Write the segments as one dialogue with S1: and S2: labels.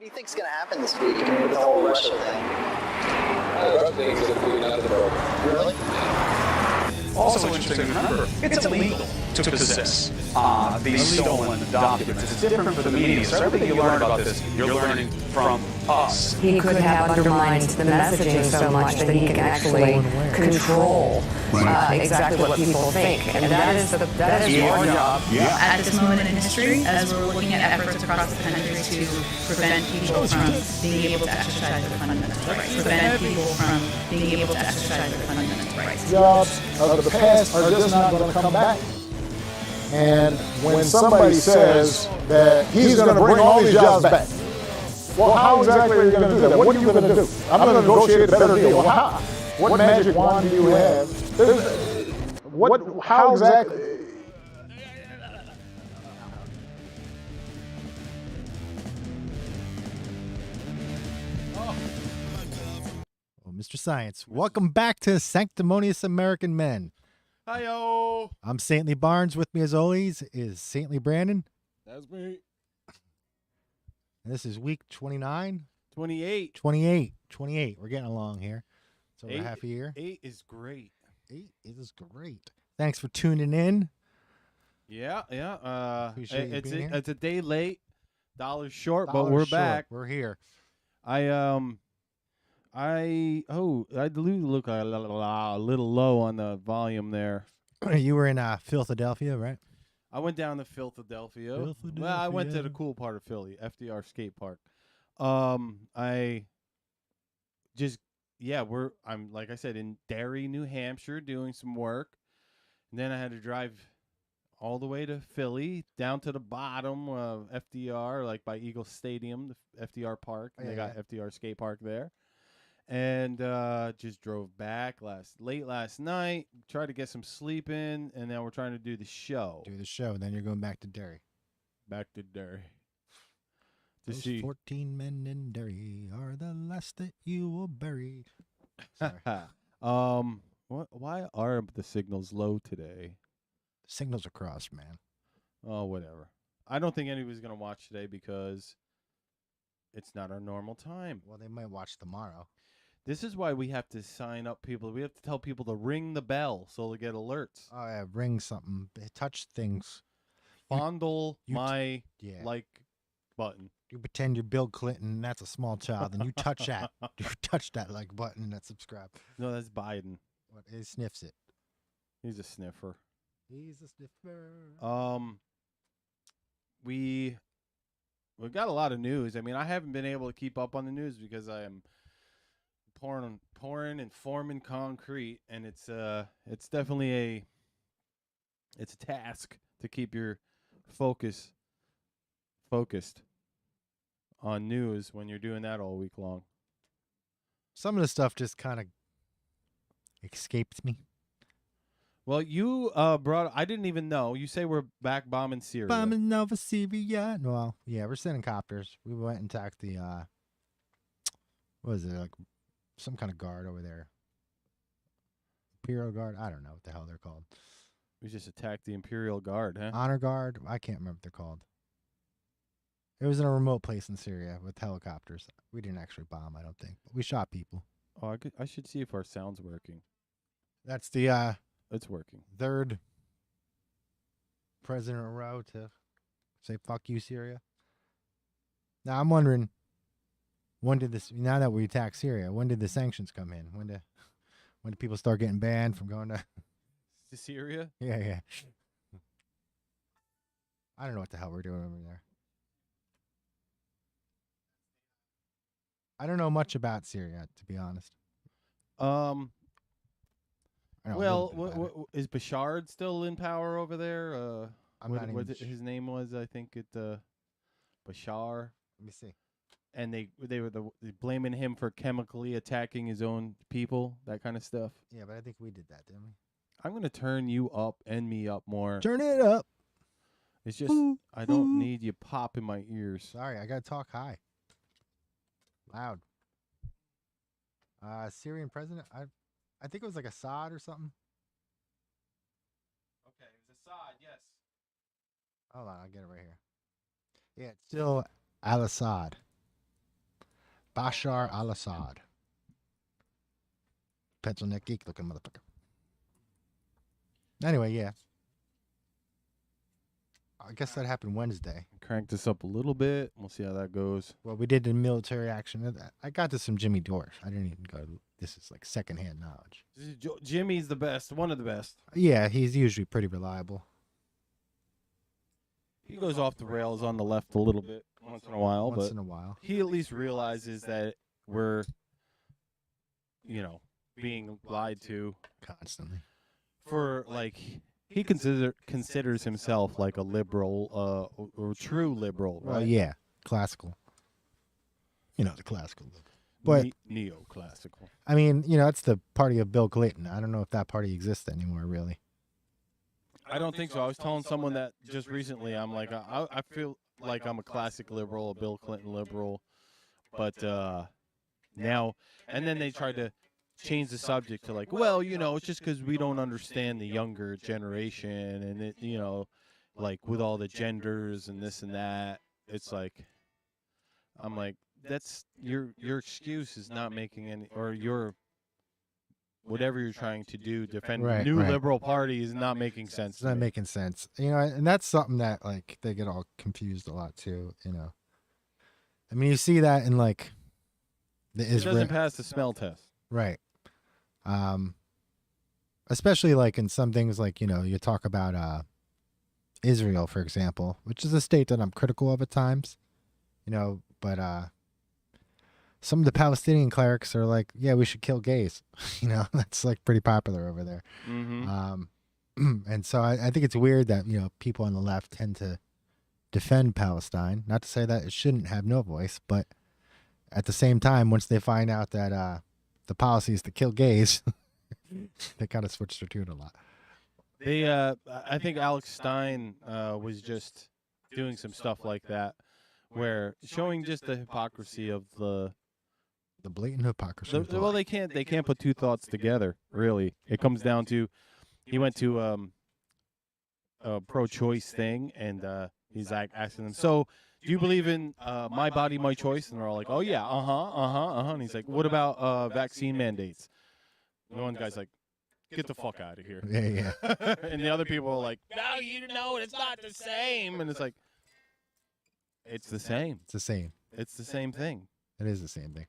S1: do you think's going to happen this week with the whole Russia thing?
S2: Drug things are completely out of the program.
S1: Really?
S3: Also interesting to remember, it's illegal to possess these stolen documents. It's different for the media. So everything you learn about this, you're learning from us.
S4: He could have undermined the messaging so much that he can actually control exactly what people think. And that is your job.
S5: Yeah. At this moment in history, as we're looking at efforts across the country to prevent people from being able to exercise their fundamental rights, prevent people from being able to exercise their fundamental rights.
S6: Jobs of the past are just not going to come back. And when somebody says that he's going to bring all these jobs back, well, how exactly are you going to do that? What are you going to do? I'm going to negotiate a better deal. Well, how? What magic wand do you have? How exactly?
S7: Well, Mr. Science, welcome back to Sanctimonious American Men.
S8: Hi-yo.
S7: I'm Saintly Barnes. With me, as always, is Saintly Brandon.
S8: That's me.
S7: And this is week 29?
S8: 28.
S7: 28. We're getting along here. It's over half a year.
S8: 8 is great.
S7: 8 is great. Thanks for tuning in.
S8: Yeah.
S7: Appreciate you being here.
S8: It's a day late, $1 short, but
S7: $1
S8: we're
S7: short.
S8: back.
S7: We're here.
S8: I do look a little low on the volume there.
S7: You were in Philadelphia, right?
S8: I went down to Philadelphia. Well, I went to the cool part of Philly, FDR Skate Park. I'm like I said, in Derry, New Hampshire, doing some work. And then I had to drive all the way to Philly, down to the bottom of FDR, like by Eagle Stadium, the FDR Park. They got FDR Skate Park there. And just drove back late last night, tried to get some sleep in, and now we're trying to do the show.
S7: Then you're going back to Derry.
S8: Back to Derry.
S7: Those 14 men in Derry are the last that you will bury. Sorry.
S8: Why are the signals low today?
S7: Signals are crossed, man.
S8: Oh, whatever. I don't think anybody's going to watch today because it's not our normal time.
S7: Well, they might watch tomorrow.
S8: This is why we have to sign up people. We have to tell people to ring the bell so they get alerts.
S7: Oh, yeah, ring something. Touch things.
S8: Fondle my like button.
S7: You pretend you're Bill Clinton, and that's a small child, and you touch that. You touch that like button and that subscribe.
S8: No, that's Biden.
S7: What? He sniffs it.
S8: He's a sniffer.
S7: He's a sniffer.
S8: We've got a lot of news. I mean, I haven't been able to keep up on the news because I am pouring and forming concrete, and it's definitely a task to keep your focused on news when you're doing that all week long.
S7: Some of the stuff just kind of escaped me.
S8: Well, you I didn't even know. You say we're back bombing Syria.
S7: Bombing Nova Syria. Well, yeah, we're sending copters. We went and attacked the what is it, like some kind of guard over there. Imperial Guard? I don't know what the hell they're called.
S8: We just attacked the Imperial Guard, huh?
S7: Honor Guard? I can't remember what they're called. It was in a remote place in Syria with helicopters. We didn't actually bomb, I don't think. But we shot people.
S8: Oh, I should see if our sound's working.
S7: That's the
S8: it's working.
S7: Third president in a row to say fuck you, Syria. Now I'm wondering, now that we attacked Syria, when did the sanctions come in? When did people start getting banned from going to
S8: Syria?
S7: Yeah. I don't know what the hell we're doing over there. I don't know much about Syria, to be honest.
S8: Is Bashar still in power over there? His name was, I think Bashar.
S7: Let me see.
S8: And they were blaming him for chemically attacking his own people, that kind of stuff.
S7: Yeah, but I think we did that, didn't we?
S8: I'm going to turn you up and me up more.
S7: Turn it up.
S8: It's just, I don't need you pop in my ears.
S7: Sorry, I got to talk high. Loud. Syrian president? I think it was like Assad or something.
S8: Okay, it was Assad, yes.
S7: Hold on, I'll get it right here. Yeah, it's still Al-Assad. Bashar al-Assad. Pencil neck geek looking motherfucker. Anyway, yeah. I guess that happened Wednesday.
S8: Crank this up a little bit. We'll see how that goes.
S7: Well, we did the military action. I got this from Jimmy Dore. I didn't even go. This is like secondhand knowledge.
S8: Jimmy's the best. One of the best.
S7: Yeah, he's usually pretty reliable.
S8: He goes off the rails on the left a little bit once in a while,
S7: Once
S8: but
S7: in a while.
S8: he at least realizes that we're, being lied to
S7: Constantly.
S8: for like he considers himself like a liberal or true liberal, right?
S7: Well, yeah, classical. The classical. But
S8: neoclassical.
S7: I mean, it's the party of Bill Clinton. I don't know if that party exists anymore, really.
S8: I don't think so. I was telling someone that just recently. I'm like, I feel like I'm a classic liberal, a Bill Clinton liberal, but now, and then they tried to change the subject to like, well, it's just because we don't understand the younger generation, and it, like with all the genders and this and that. It's like, I'm like, that's your excuse is not making any, or your whatever you're trying to do, defend the new liberal party is not making sense.
S7: It's not making sense. And that's something that like they get all confused a lot too. I mean, you see that in like the Israel.
S8: It doesn't pass the smell test.
S7: Right. Especially like in some things like, you talk about Israel, for example, which is a state that I'm critical of at times, but some of the Palestinian clerics are like, yeah, we should kill gays. That's like pretty popular over there.
S8: Mm-hmm.
S7: And so I think it's weird that, people on the left tend to defend Palestine. Not to say that it shouldn't have no voice, but at the same time, once they find out that the policy is to kill gays, they kind of switch their tune a lot.
S8: I think Alex Stein was just doing some stuff like that, where showing just the hypocrisy of the
S7: blatant hypocrisy.
S8: Well, they can't put two thoughts together. Really, it comes down to he went to a pro-choice thing, and he's like asking them, so do you believe in my body, my choice? And they're all like, oh yeah, and he's like, what about vaccine mandates? And one guy's like, get the fuck out of here.
S7: Yeah.
S8: And the other people are like, no, you know, it's not the same. And it's like, it's the same.
S7: It's the same.
S8: It's the same thing.
S7: It is the same thing.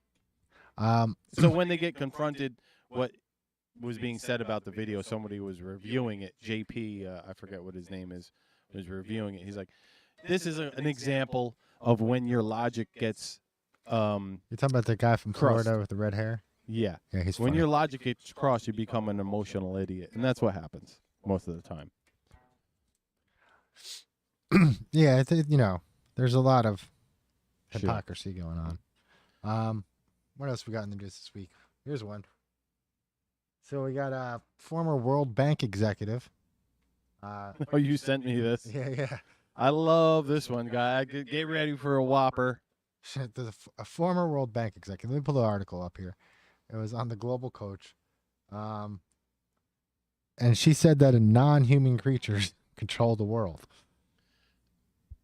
S8: So when they get confronted, what was being said about the video, somebody was reviewing it. JP, I forget what his name is, was reviewing it. He's like, this is an example of when your logic gets
S7: You're talking about the guy from
S8: crossed.
S7: Florida with the red hair?
S8: Yeah.
S7: He's
S8: when
S7: funny.
S8: your logic gets crossed, you become an emotional idiot. And that's what happens most of the time.
S7: Yeah, there's a lot of hypocrisy going on. What else we got in the news this week? Here's one. So we got a former World Bank executive.
S8: Oh, you sent me this.
S7: Yeah.
S8: I love this one, guy. Get ready for a whopper.
S7: There's a former World Bank executive. Let me pull the article up here. It was on the Global Coach. And she said that non-human creatures control the world.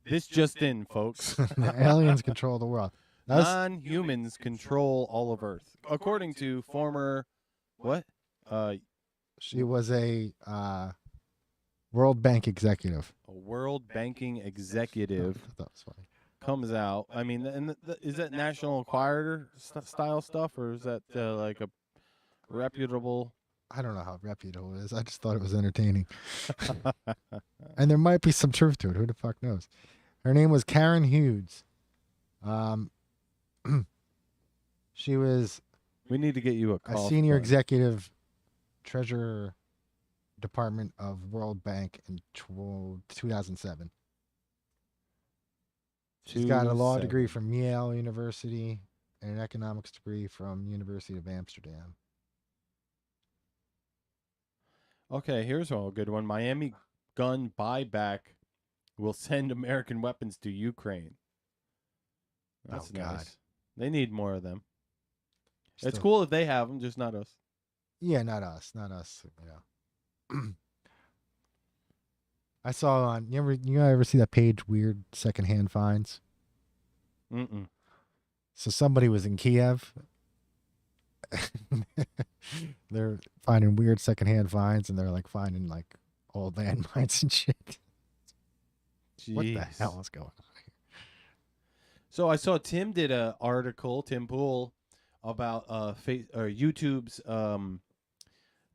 S8: This just in, folks.
S7: The aliens control the world.
S8: Non-humans control all of Earth. According to former, what?
S7: She was a World Bank executive.
S8: A World Banking executive.
S7: That was funny.
S8: Comes out. I mean, and is that National Enquirer style stuff, or is that like a reputable?
S7: I don't know how reputable it is. I just thought it was entertaining. And there might be some truth to it. Who the fuck knows? Her name was Karen Hughes. She was
S8: We need to get you
S7: a senior executive treasurer department of World Bank in 2007. She's got a law degree from Yale University and an economics degree from University of Amsterdam.
S8: Okay, here's a good one. Miami gun buyback will send American weapons to Ukraine. That's nice.
S7: God.
S8: They need more of them. It's
S7: Still-
S8: cool if they have them, just not us.
S7: Yeah, not us. I saw on you ever see that page Weird Secondhand Finds?
S8: Mm-mm.
S7: So somebody was in Kiev. They're finding weird secondhand finds, and they're like finding like old landmines and shit. What the
S8: Jeez.
S7: hell is going on?
S8: So I saw Tim did a article, Tim Pool, about YouTube's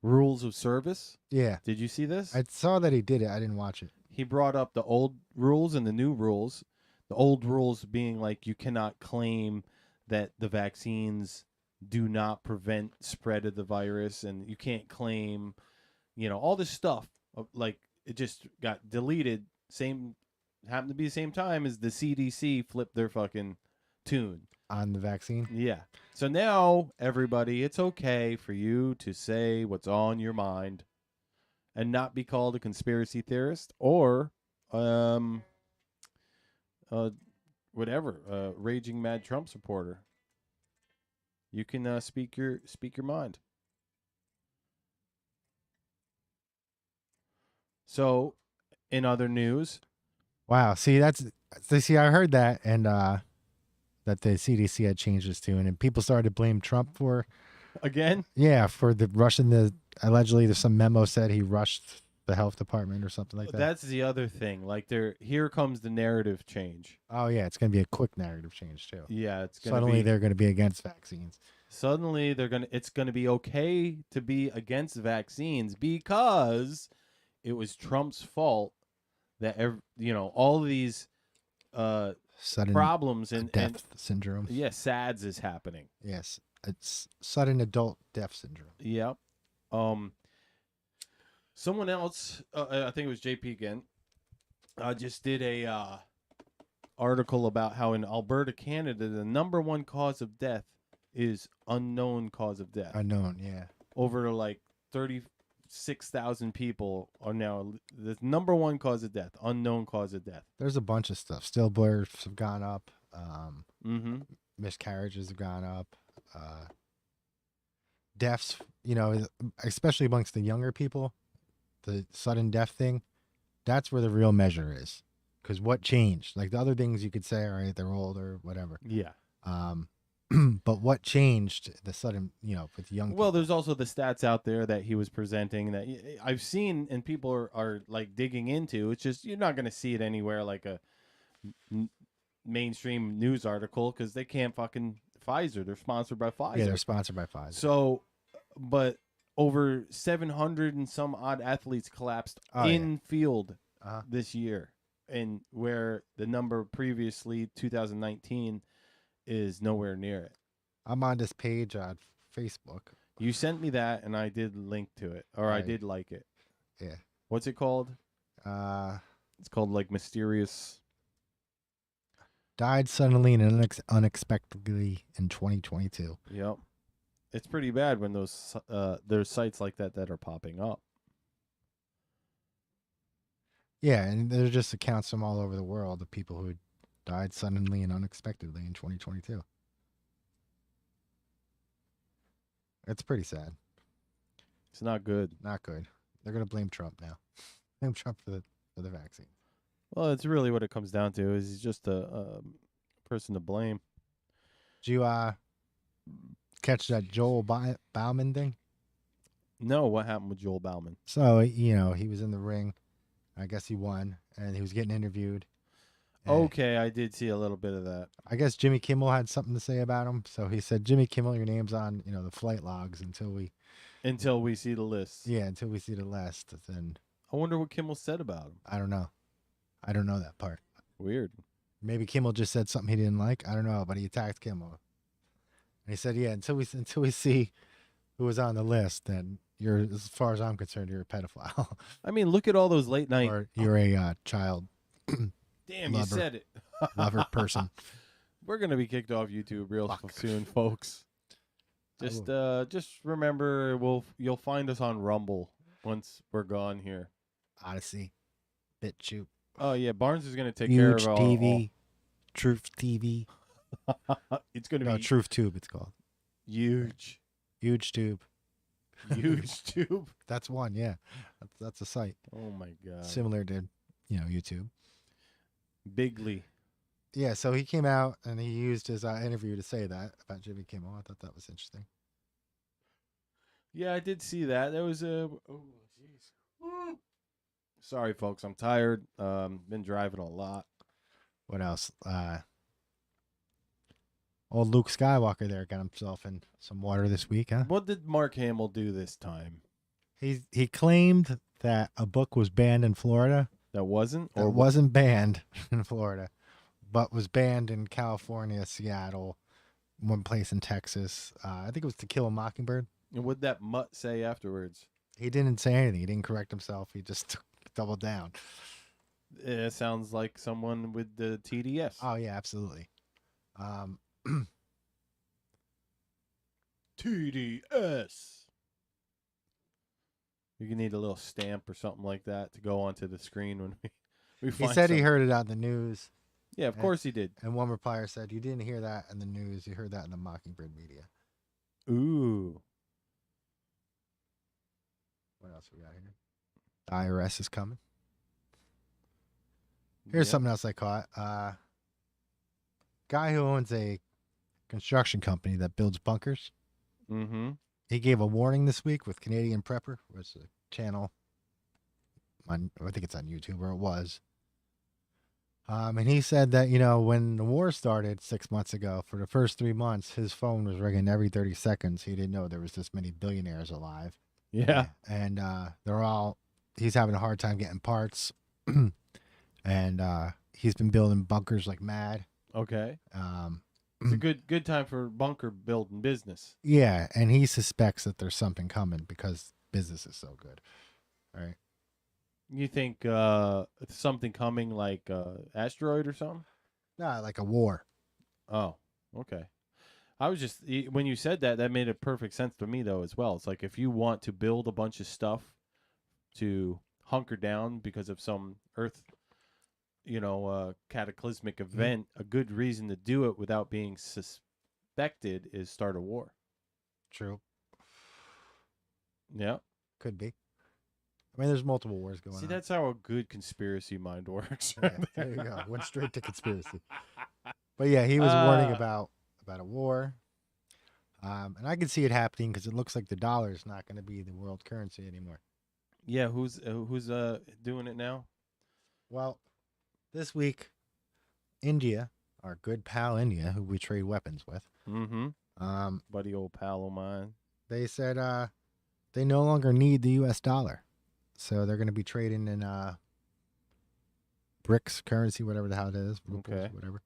S8: rules of service.
S7: Yeah,
S8: Did you see this?
S7: I saw that he did it. I didn't watch it.
S8: He brought up the old rules and the new rules. The old rules being like you cannot claim that the vaccines do not prevent spread of the virus, and you can't claim, all this stuff. Like it just got deleted. Happened to be the same time as the CDC flipped their fucking tune
S7: On the vaccine?
S8: Yeah. So now everybody, it's okay for you to say what's on your mind, and not be called a conspiracy theorist or whatever, raging mad Trump supporter. You can speak your mind. So, in other news,
S7: Wow. See, I heard that, and that the CDC had changed its tune, and people started to blame Trump for
S8: again,
S7: for the rushing allegedly there's some memo said he rushed the health department or something like that.
S8: that's the other thing. Like here comes the narrative change.
S7: Oh yeah, it's going to be a quick narrative change too.
S8: Yeah, it's going to
S7: Suddenly
S8: be
S7: they're going to be against vaccines.
S8: Suddenly it's going to be okay to be against vaccines because it was Trump's fault that all these
S7: Sudden
S8: problems and
S7: death syndrome.
S8: SADS is happening.
S7: Yes, it's sudden adult death syndrome.
S8: Yep. Someone else, I think it was JP again, just did a article about how in Alberta, Canada, the number one cause of death is unknown cause of death.
S7: Unknown, yeah.
S8: Over like 36,000 people are now the number one cause of death, unknown cause of death.
S7: There's a bunch of stuff. Stillbirths have gone up.
S8: Mm-hmm.
S7: Miscarriages have gone up. Deaths, especially amongst the younger people, the sudden death thing, that's where the real measure is. Because what changed? Like the other things you could say, all right, they're old or whatever.
S8: Yeah.
S7: But what changed the sudden, with young people?
S8: Well, there's also the stats out there that he was presenting that I've seen and people are like digging into. It's just you're not going to see it anywhere like a mainstream news article because they can't fucking Pfizer. They're sponsored by Pfizer.
S7: Yeah, they're sponsored by Pfizer.
S8: So, but over 700 and some odd athletes collapsed in field this year, and where the number previously 2019 is nowhere near it.
S7: I'm on this page on Facebook.
S8: You sent me that, and I did link to it, or I did like it.
S7: Yeah.
S8: What's it called? It's called like Mysterious.
S7: Died suddenly and unexpectedly in 2022.
S8: Yep. It's pretty bad when there's sites like that are popping up.
S7: Yeah, and there's just accounts from all over the world of people who died suddenly and unexpectedly in 2022. It's pretty sad.
S8: It's not good.
S7: Not good. They're gonna blame Trump now. Blame Trump for the vaccine.
S8: Well, it's really what it comes down to. Is he's just a person to blame.
S7: Did you catch that Joel Bauman thing?
S8: No, what happened with Joel Bauman?
S7: So he was in the ring. I guess he won, and he was getting interviewed.
S8: Okay, I did see a little bit of that.
S7: I guess Jimmy Kimmel had something to say about him. So he said, Jimmy Kimmel, your name's on, the flight logs until we
S8: see the list.
S7: Yeah, until we see the list. Then
S8: I wonder what Kimmel said about him.
S7: I don't know. I don't know that part.
S8: Weird.
S7: Maybe Kimmel just said something he didn't like. I don't know, but he attacked Kimmel. And he said, yeah, until we see who was on the list, then as far as I'm concerned, you're a pedophile.
S8: I mean, look at all those late night.
S7: Or you're a child.
S8: Damn,
S7: lover,
S8: you said it.
S7: Lover person.
S8: We're gonna be kicked off YouTube real soon, folks. Just remember, you'll find us on Rumble once we're gone here.
S7: Odyssey, BitChute.
S8: Oh yeah, Barnes is gonna take
S7: Huge
S8: care of
S7: TV, Truth TV.
S8: It's gonna be
S7: Truth Tube. It's called
S8: huge
S7: Tube.
S8: Huge Tube.
S7: That's one. Yeah, that's a site.
S8: Oh my god.
S7: Similar to YouTube.
S8: Bigly.
S7: Yeah, so he came out and he used his interview to say that about Jimmy Kimmel. I thought that was interesting.
S8: Yeah, I did see that. There was a. Oh, jeez. Sorry, folks. I'm tired. Been driving a lot.
S7: What else? Old Luke Skywalker there got himself in some water this week, huh?
S8: What did Mark Hamill do this time?
S7: He claimed that a book was banned in Florida.
S8: That wasn't,
S7: Or wasn't banned in Florida, but was banned in California, Seattle, one place in Texas. I think it was To Kill a Mockingbird.
S8: And what'd that mutt say afterwards?
S7: He didn't say anything. He didn't correct himself. He just doubled down.
S8: It sounds like someone with the TDS.
S7: Oh yeah, absolutely.
S8: TDS. You can need a little stamp or something like that to go onto the screen when we
S7: He
S8: find
S7: said he
S8: something.
S7: heard it on the news.
S8: Yeah, of course he did.
S7: And one replier said, "You didn't hear that in the news. You heard that in the Mockingbird media."
S8: Ooh.
S7: What else we got here? The IRS is coming. Here's something else I caught. Guy who owns a construction company that builds bunkers.
S8: Mm-hmm.
S7: He gave a warning this week with Canadian Prepper, which is a channel on, I think it's on YouTube, or it was. And he said that, when the war started 6 months ago, for the first 3 months, his phone was ringing every 30 seconds. He didn't know there was this many billionaires alive.
S8: Yeah.
S7: And he's having a hard time getting parts. And he's been building bunkers like mad.
S8: Okay. It's a good time for bunker building business.
S7: Yeah, and he suspects that there's something coming because business is so good. All right.
S8: You think something coming like asteroid or something?
S7: Nah, like a war.
S8: Oh, okay. I was just when you said that made a perfect sense to me though as well. It's like if you want to build a bunch of stuff to hunker down because of some Earth, cataclysmic event, a good reason to do it without being suspected is start a war.
S7: True.
S8: Yeah.
S7: Could be. I mean, there's multiple wars going on.
S8: See, that's how a good conspiracy mind works.
S7: Yeah, there you go. Went straight to conspiracy. But yeah, he was warning about a war. And I can see it happening because it looks like the dollar is not going to be the world currency anymore.
S8: Yeah, who's doing it now?
S7: Well, this week, India, our good pal India, who we trade weapons with,
S8: buddy old pal of mine,
S7: they said they no longer need the U.S. dollar. So they're going to be trading in BRICS currency, whatever the hell it is, rupees, whatever.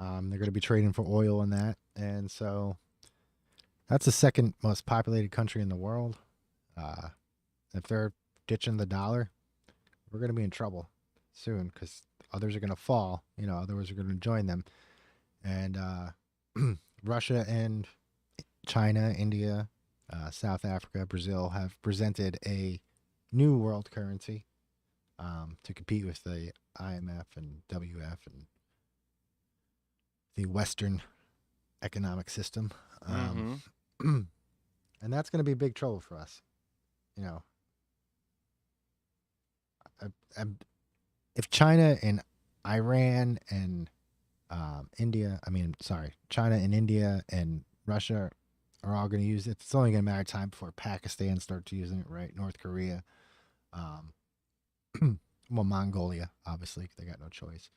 S7: They're going to be trading for oil and that. And so that's the second most populated country in the world. If they're ditching the dollar, we're going to be in trouble soon because others are going to fall. Others are going to join them. And Russia and China, India, South Africa, Brazil have presented a new world currency to compete with the IMF and WF and the Western economic system. And that's going to be big trouble for us. If China and Iran and China and India and Russia are all going to use it, it's only going to matter of time before Pakistan starts using it, right? North Korea. Mongolia, obviously, they got no choice.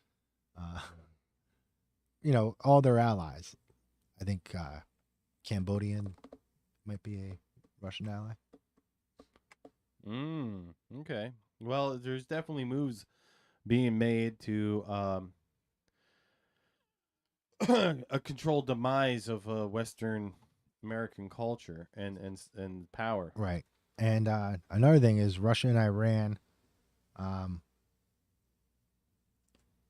S7: All their allies. I think Cambodian might be a Russian ally.
S8: Okay. Well, there's definitely moves being made to a controlled demise of Western American culture and power.
S7: Right. And another thing is Russia and Iran,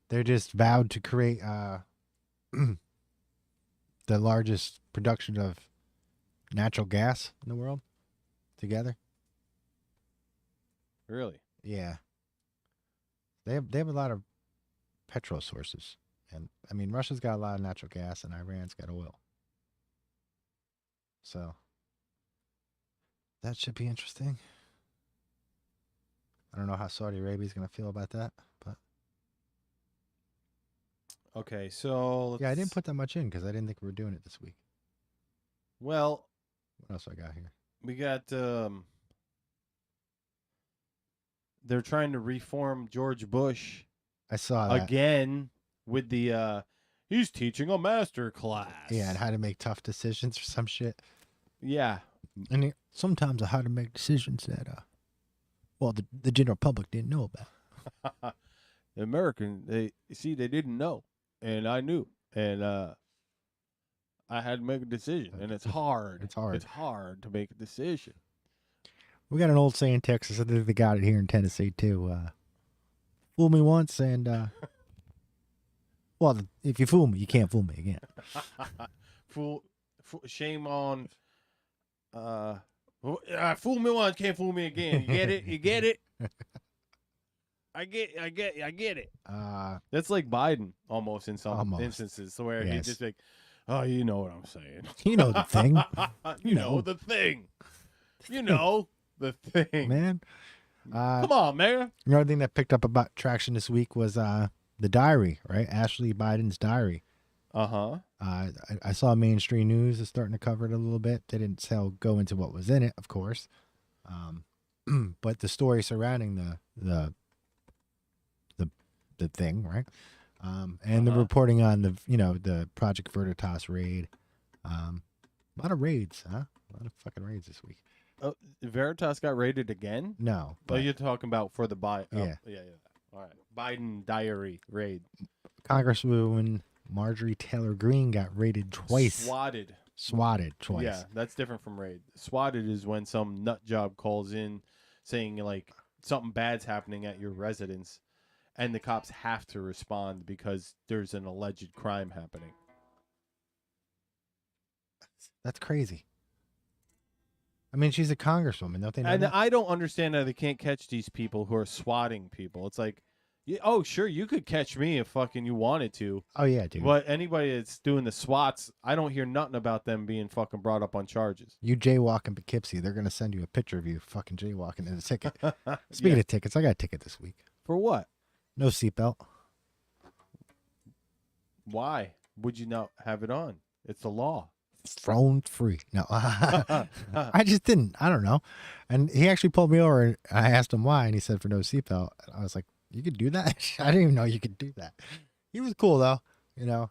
S7: they're just vowed to create the largest production of natural gas in the world together.
S8: Really?
S7: Yeah. They have a lot of petrol sources. And I mean, Russia's got a lot of natural gas and Iran's got oil. So that should be interesting. I don't know how Saudi Arabia is going to feel about that, but
S8: Okay, so
S7: Yeah, I didn't put that much in because I didn't think we were doing it this week.
S8: Well,
S7: What else I got here?
S8: we got they're trying to reform George Bush
S7: I saw that.
S8: again with the he's teaching a master class.
S7: Yeah, and how to make tough decisions or some shit.
S8: Yeah.
S7: And sometimes how to make decisions that, well, the general public didn't know about.
S8: The American, they didn't know, and I knew, and I had to make a decision, and it's hard.
S7: It's hard.
S8: It's hard to make a decision.
S7: We got an old saying in Texas. I think they got it here in Tennessee too. Fool me once, and well, if you fool me, you can't fool me again.
S8: Shame on. Fool me once, can't fool me again. You get it? You get it? I get it. That's like Biden almost in some instances, where he just like, oh, you know what I'm saying.
S7: You know the thing.
S8: you know the thing. You know the thing,
S7: man.
S8: Come on, man.
S7: Another thing that picked up about traction this week was the diary, right? Ashley Biden's diary. I saw mainstream news is starting to cover it a little bit. They didn't go into what was in it, of course, but the story surrounding the thing, right? And the reporting on the Project Veritas raid. A lot of raids, huh? A lot of fucking raids this week.
S8: Oh, Veritas got raided again?
S7: No,
S8: but you're talking about for the
S7: Yeah.
S8: Yeah. All right, Biden diary raid.
S7: Congresswoman Marjorie Taylor Greene got raided twice. Swatted twice.
S8: Yeah, that's different from raid. Swatted is when some nut job calls in saying like something bad's happening at your residence, and the cops have to respond because there's an alleged crime happening.
S7: That's crazy. I mean, she's a congresswoman, don't they know
S8: And
S7: that?
S8: I don't understand how they can't catch these people who are swatting people. It's like, oh, sure, you could catch me if fucking you wanted to.
S7: Oh, yeah, dude.
S8: But anybody that's doing the swats, I don't hear nothing about them being fucking brought up on charges.
S7: You jaywalk in Poughkeepsie, they're going to send you a picture of you fucking jaywalking in a ticket. Speaking of tickets, I got a ticket this week.
S8: For what?
S7: No seatbelt.
S8: Why would you not have it on? It's the law.
S7: Thrown free. No, I just didn't. I don't know. And he actually pulled me over, and I asked him why, and he said for no seatbelt. I was like, you could do that? I didn't even know you could do that. He was cool, though.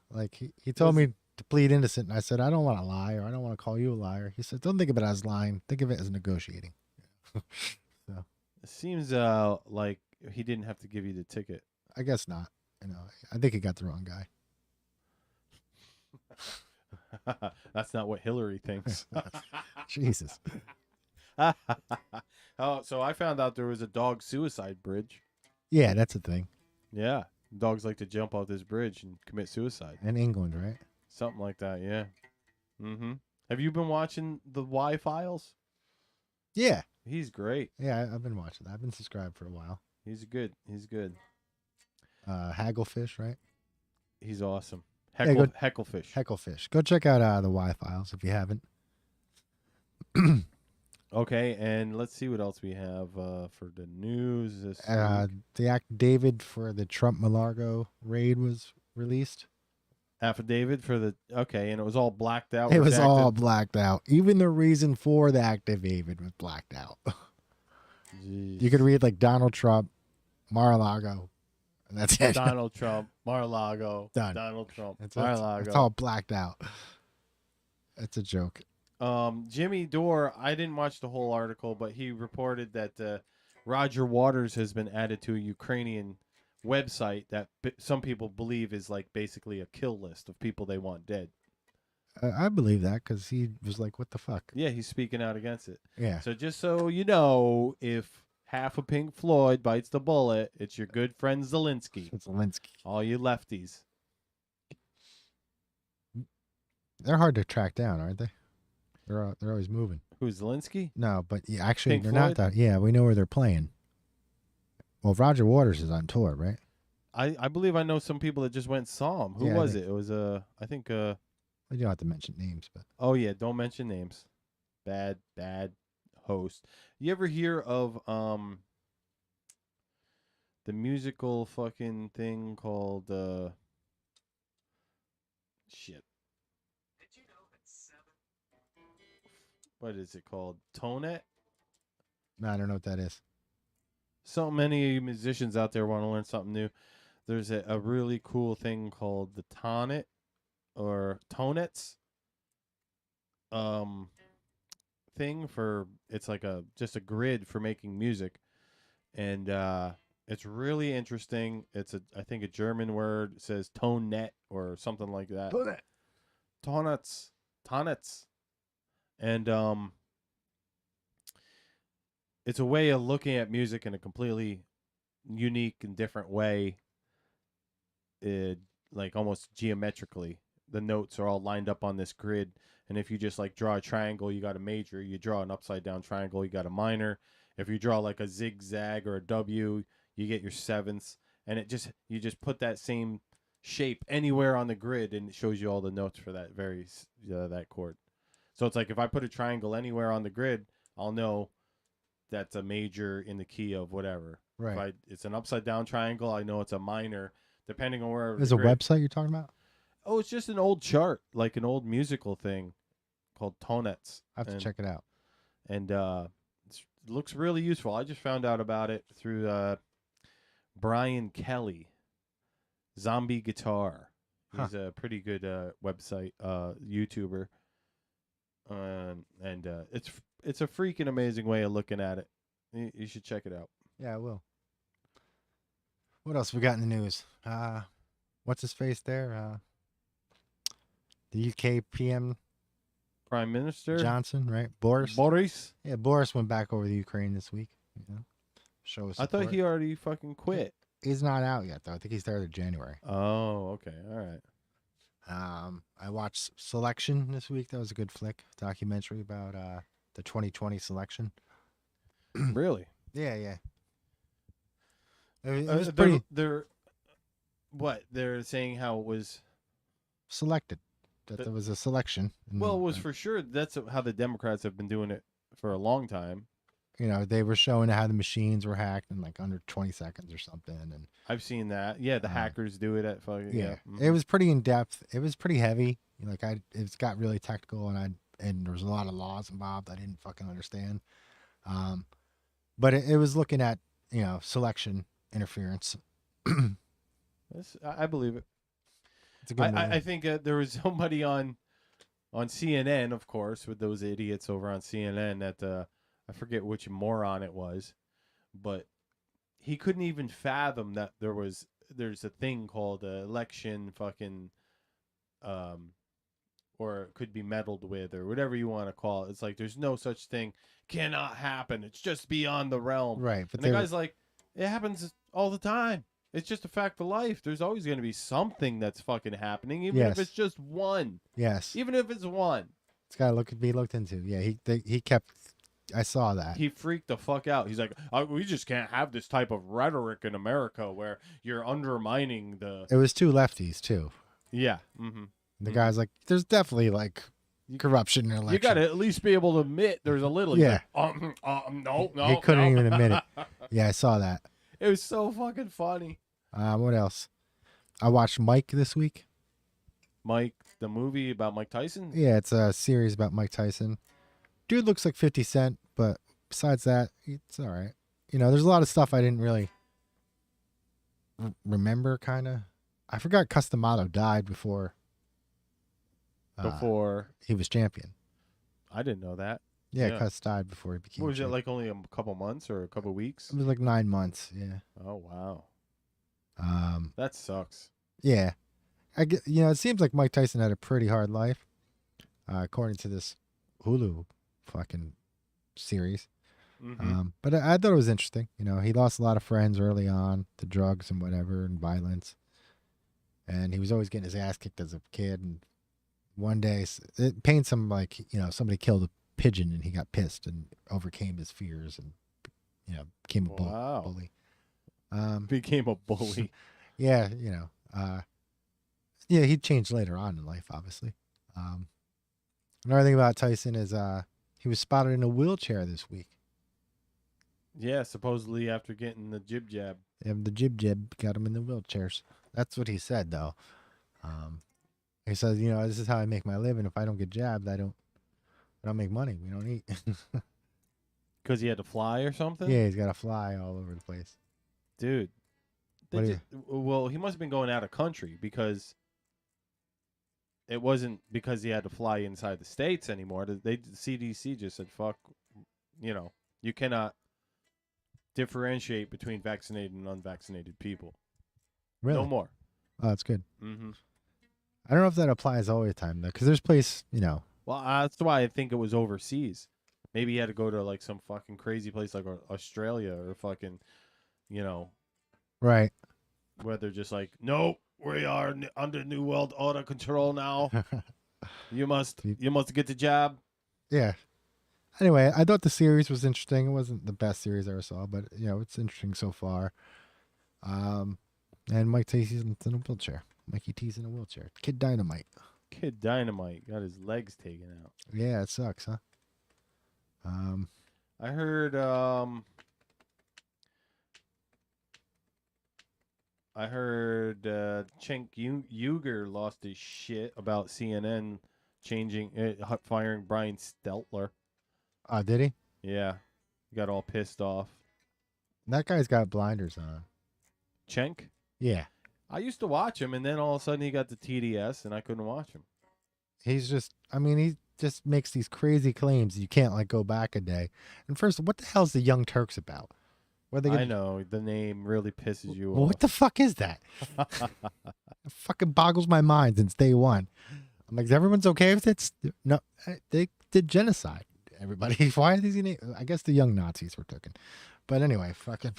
S7: Like he told me to plead innocent, and I said, I don't want to lie, or I don't want to call you a liar. He said, don't think of it as lying. Think of it as negotiating. So
S8: it seems like he didn't have to give you the ticket.
S7: I guess not. I think he got the wrong guy.
S8: That's not what Hillary thinks.
S7: Jesus.
S8: Oh, so I found out there was a dog suicide bridge.
S7: Yeah, that's a thing.
S8: Yeah. Dogs like to jump off this bridge and commit suicide.
S7: In England, right?
S8: Something like that, yeah. Mm-hmm. Have you been watching the Y Files?
S7: Yeah.
S8: He's great.
S7: Yeah, I've been watching that. I've been subscribed for a while.
S8: He's good.
S7: Hagglefish, right?
S8: He's awesome.
S7: Hecklefish. Hecklefish. Go check out the Y Files if you haven't.
S8: Okay, and let's see what else we have for the news this week.
S7: The affidavit for the Trump-Malargo raid was released.
S8: Affidavit for the... Okay, and it was all blacked out?
S7: It was all blacked out. Even the reason for the affidavit was blacked out.
S8: Jeez.
S7: You could read like Donald Trump, Mar-a-Lago, and that's it.
S8: Donald Trump, Mar-a-Lago,
S7: Done.
S8: Donald Trump,
S7: Mar-a-Lago. It's all blacked out. It's a joke.
S8: Jimmy Dore, I didn't watch the whole article, but he reported that Roger Waters has been added to a Ukrainian website that some people believe is like basically a kill list of people they want dead.
S7: I believe that because he was like, what the fuck?
S8: Yeah, he's speaking out against it.
S7: Yeah.
S8: So just so you know, if half of Pink Floyd bites the bullet, it's your good friend Zelensky.
S7: It's Zelensky.
S8: All you lefties.
S7: They're hard to track down, aren't they? They're always moving.
S8: Who's Zelensky?
S7: No, but actually,
S8: Pink
S7: they're
S8: Floyd?
S7: not that. Yeah, we know where they're playing. Well, Roger Waters is on tour, right?
S8: I believe I know some people that just went and saw him. Who
S7: Yeah,
S8: was it? It was I think
S7: We don't have to mention names, but
S8: oh yeah, don't mention names. Bad host. You ever hear of the musical fucking thing called what is it called? Tonet?
S7: No, I don't know what that is.
S8: So many musicians out there want to learn something new. There's a really cool thing called the Tonet or Tonets thing for it's like just a grid for making music. And it's really interesting. It's I think a German word. It says Tonet or something like that. Tonets. And it's a way of looking at music in a completely unique and different way. Like almost geometrically. The notes are all lined up on this grid. And if you just like draw a triangle, you got a major. You draw an upside down triangle, you got a minor. If you draw like a zigzag or a W, you get your sevenths. And you just put that same shape anywhere on the grid, and it shows you all the notes for that that chord. So it's like if I put a triangle anywhere on the grid, I'll know that's a major in the key of whatever.
S7: Right.
S8: If it's an upside down triangle, I know it's a minor, depending on where.
S7: There's a website you're talking about?
S8: Oh, it's just an old chart, like an old musical thing called Tonets.
S7: I have to check it out.
S8: And it looks really useful. I just found out about it through Brian Kelly, Zombie Guitar. He's a pretty good website YouTuber. And it's a freaking amazing way of looking at it. You should check it out.
S7: Yeah, I will. What else we got in the news? What's his face there? The UK PM
S8: Prime Minister
S7: Johnson, right? Boris. Yeah, Boris went back over the Ukraine this week. You know, show his
S8: I
S7: support.
S8: thought he already fucking quit.
S7: He's not out yet, though. I think he started January.
S8: Oh, okay, all right.
S7: I watched Selection this week. That was a good flick, documentary about the 2020 selection.
S8: Really?
S7: Yeah. It was pretty.
S8: They're saying how it was
S7: selected. That there was a selection.
S8: Well, it was for sure. That's how the Democrats have been doing it for a long time.
S7: You know, they were showing how the machines were hacked in like under 20 seconds or something. And
S8: I've seen that. Yeah, the hackers do it at fucking.
S7: Yeah.
S8: Mm-hmm.
S7: It was pretty in depth. It was pretty heavy. Like it's got really technical, and there was a lot of laws involved I didn't fucking understand. But it was looking at, you know, selection interference.
S8: I believe it.
S7: It's a good movie.
S8: I think there was somebody on CNN, of course, with those idiots over on CNN that I forget which moron it was, but he couldn't even fathom that there's a thing called election fucking or it could be meddled with or whatever you want to call it. It's like there's no such thing, cannot happen. It's just beyond the realm.
S7: Right.
S8: But the guy's like, it happens all the time. It's just a fact of life. There's always going to be something that's fucking happening, even if it's just one.
S7: Yes.
S8: Even if it's one.
S7: It's got to be looked into. Yeah, he kept. I saw that.
S8: He freaked the fuck out. He's like, we just can't have this type of rhetoric in America where you're undermining the.
S7: It was two lefties too.
S8: Yeah. Mm-hmm.
S7: The guy's like, there's definitely like corruption in election.
S8: You got to at least be able to admit there's a little.
S7: Yeah.
S8: Like, no.
S7: He couldn't even admit it. Yeah, I saw that.
S8: It was so fucking funny.
S7: What else? I watched Mike this week.
S8: Mike, the movie about Mike Tyson?
S7: Yeah, it's a series about Mike Tyson. Dude looks like 50 Cent, but besides that, it's all right. You know, there's a lot of stuff I didn't really remember, kind of. I forgot Customato died before he was champion.
S8: I didn't know that.
S7: Yeah, Cus died before he became
S8: What was
S7: champion.
S8: it, like only a couple months or a couple weeks?
S7: It was like 9 months, yeah.
S8: Oh, wow. That sucks.
S7: Yeah. It seems like Mike Tyson had a pretty hard life, according to this Hulu fucking series.
S8: Mm-hmm.
S7: But I thought it was interesting. You know, he lost a lot of friends early on to drugs and whatever and violence. And he was always getting his ass kicked as a kid. And one day, it paints him like, you know, somebody killed a pigeon and he got pissed and overcame his fears and, you know, became a bully.
S8: Became a bully.
S7: Yeah, you know. Yeah, he changed later on in life, obviously. Another thing about Tyson is he was spotted in a wheelchair this week.
S8: Yeah, supposedly after getting the jib jab.
S7: Yeah, the jib got him in the wheelchairs. That's what he said, though. He says, you know, this is how I make my living. If I don't get jabbed, I don't We don't make money. We don't eat.
S8: Because he had to fly or something?
S7: Yeah, he's got to fly all over the place.
S8: Dude.
S7: What do
S8: Well, he must have been going out of country because it wasn't because he had to fly inside the States anymore. The CDC just said, fuck, you cannot differentiate between vaccinated and unvaccinated people.
S7: Really?
S8: No more.
S7: Oh, that's good.
S8: Mm-hmm.
S7: I don't know if that applies all the time, though, because there's place,
S8: Well, that's why I think it was overseas. Maybe he had to go to, like, some fucking crazy place like Australia or fucking,
S7: Right.
S8: where they're just like, nope, we are under New World Order control now. You must get the job.
S7: Yeah. Anyway, I thought the series was interesting. It wasn't the best series I ever saw, but it's interesting so far. And Mike T's in a wheelchair. Mikey T's in a wheelchair. Kid Dynamite.
S8: Kid Dynamite got his legs taken out.
S7: Yeah, it sucks, huh?
S8: I heard Cenk Uygur lost his shit about CNN firing Brian Stelter.
S7: Did he?
S8: Yeah. He got all pissed off.
S7: That guy's got blinders on.
S8: Cenk?
S7: Yeah.
S8: I used to watch him, and then all of a sudden he got the TDS, and I couldn't watch him.
S7: He just makes these crazy claims. You can't, go back a day. And first, what the hell's the Young Turks about?
S8: I know. The name really pisses you off.
S7: What the fuck is that? It fucking boggles my mind since day one. I'm like, everyone's okay with it? No, they did genocide. Everybody. Why are these? I guess the young Nazis were taken. But anyway, fucking.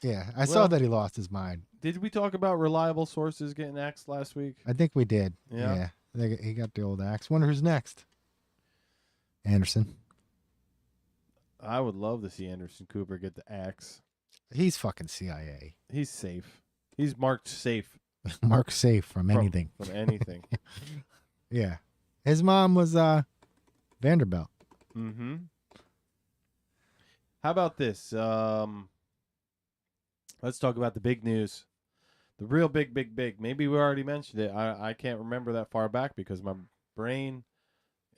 S7: Yeah, I saw that he lost his mind.
S8: Did we talk about reliable sources getting axed last week?
S7: I think we did.
S8: Yeah.
S7: He got the old axe. Wonder who's next. Anderson.
S8: I would love to see Anderson Cooper get the axe.
S7: He's fucking CIA.
S8: He's safe. He's marked safe.
S7: Marked safe from anything.
S8: From anything.
S7: Yeah. His mom was Vanderbilt.
S8: Mm-hmm. How about this? Let's talk about the big news. The real big. Maybe we already mentioned it. I can't remember that far back because my brain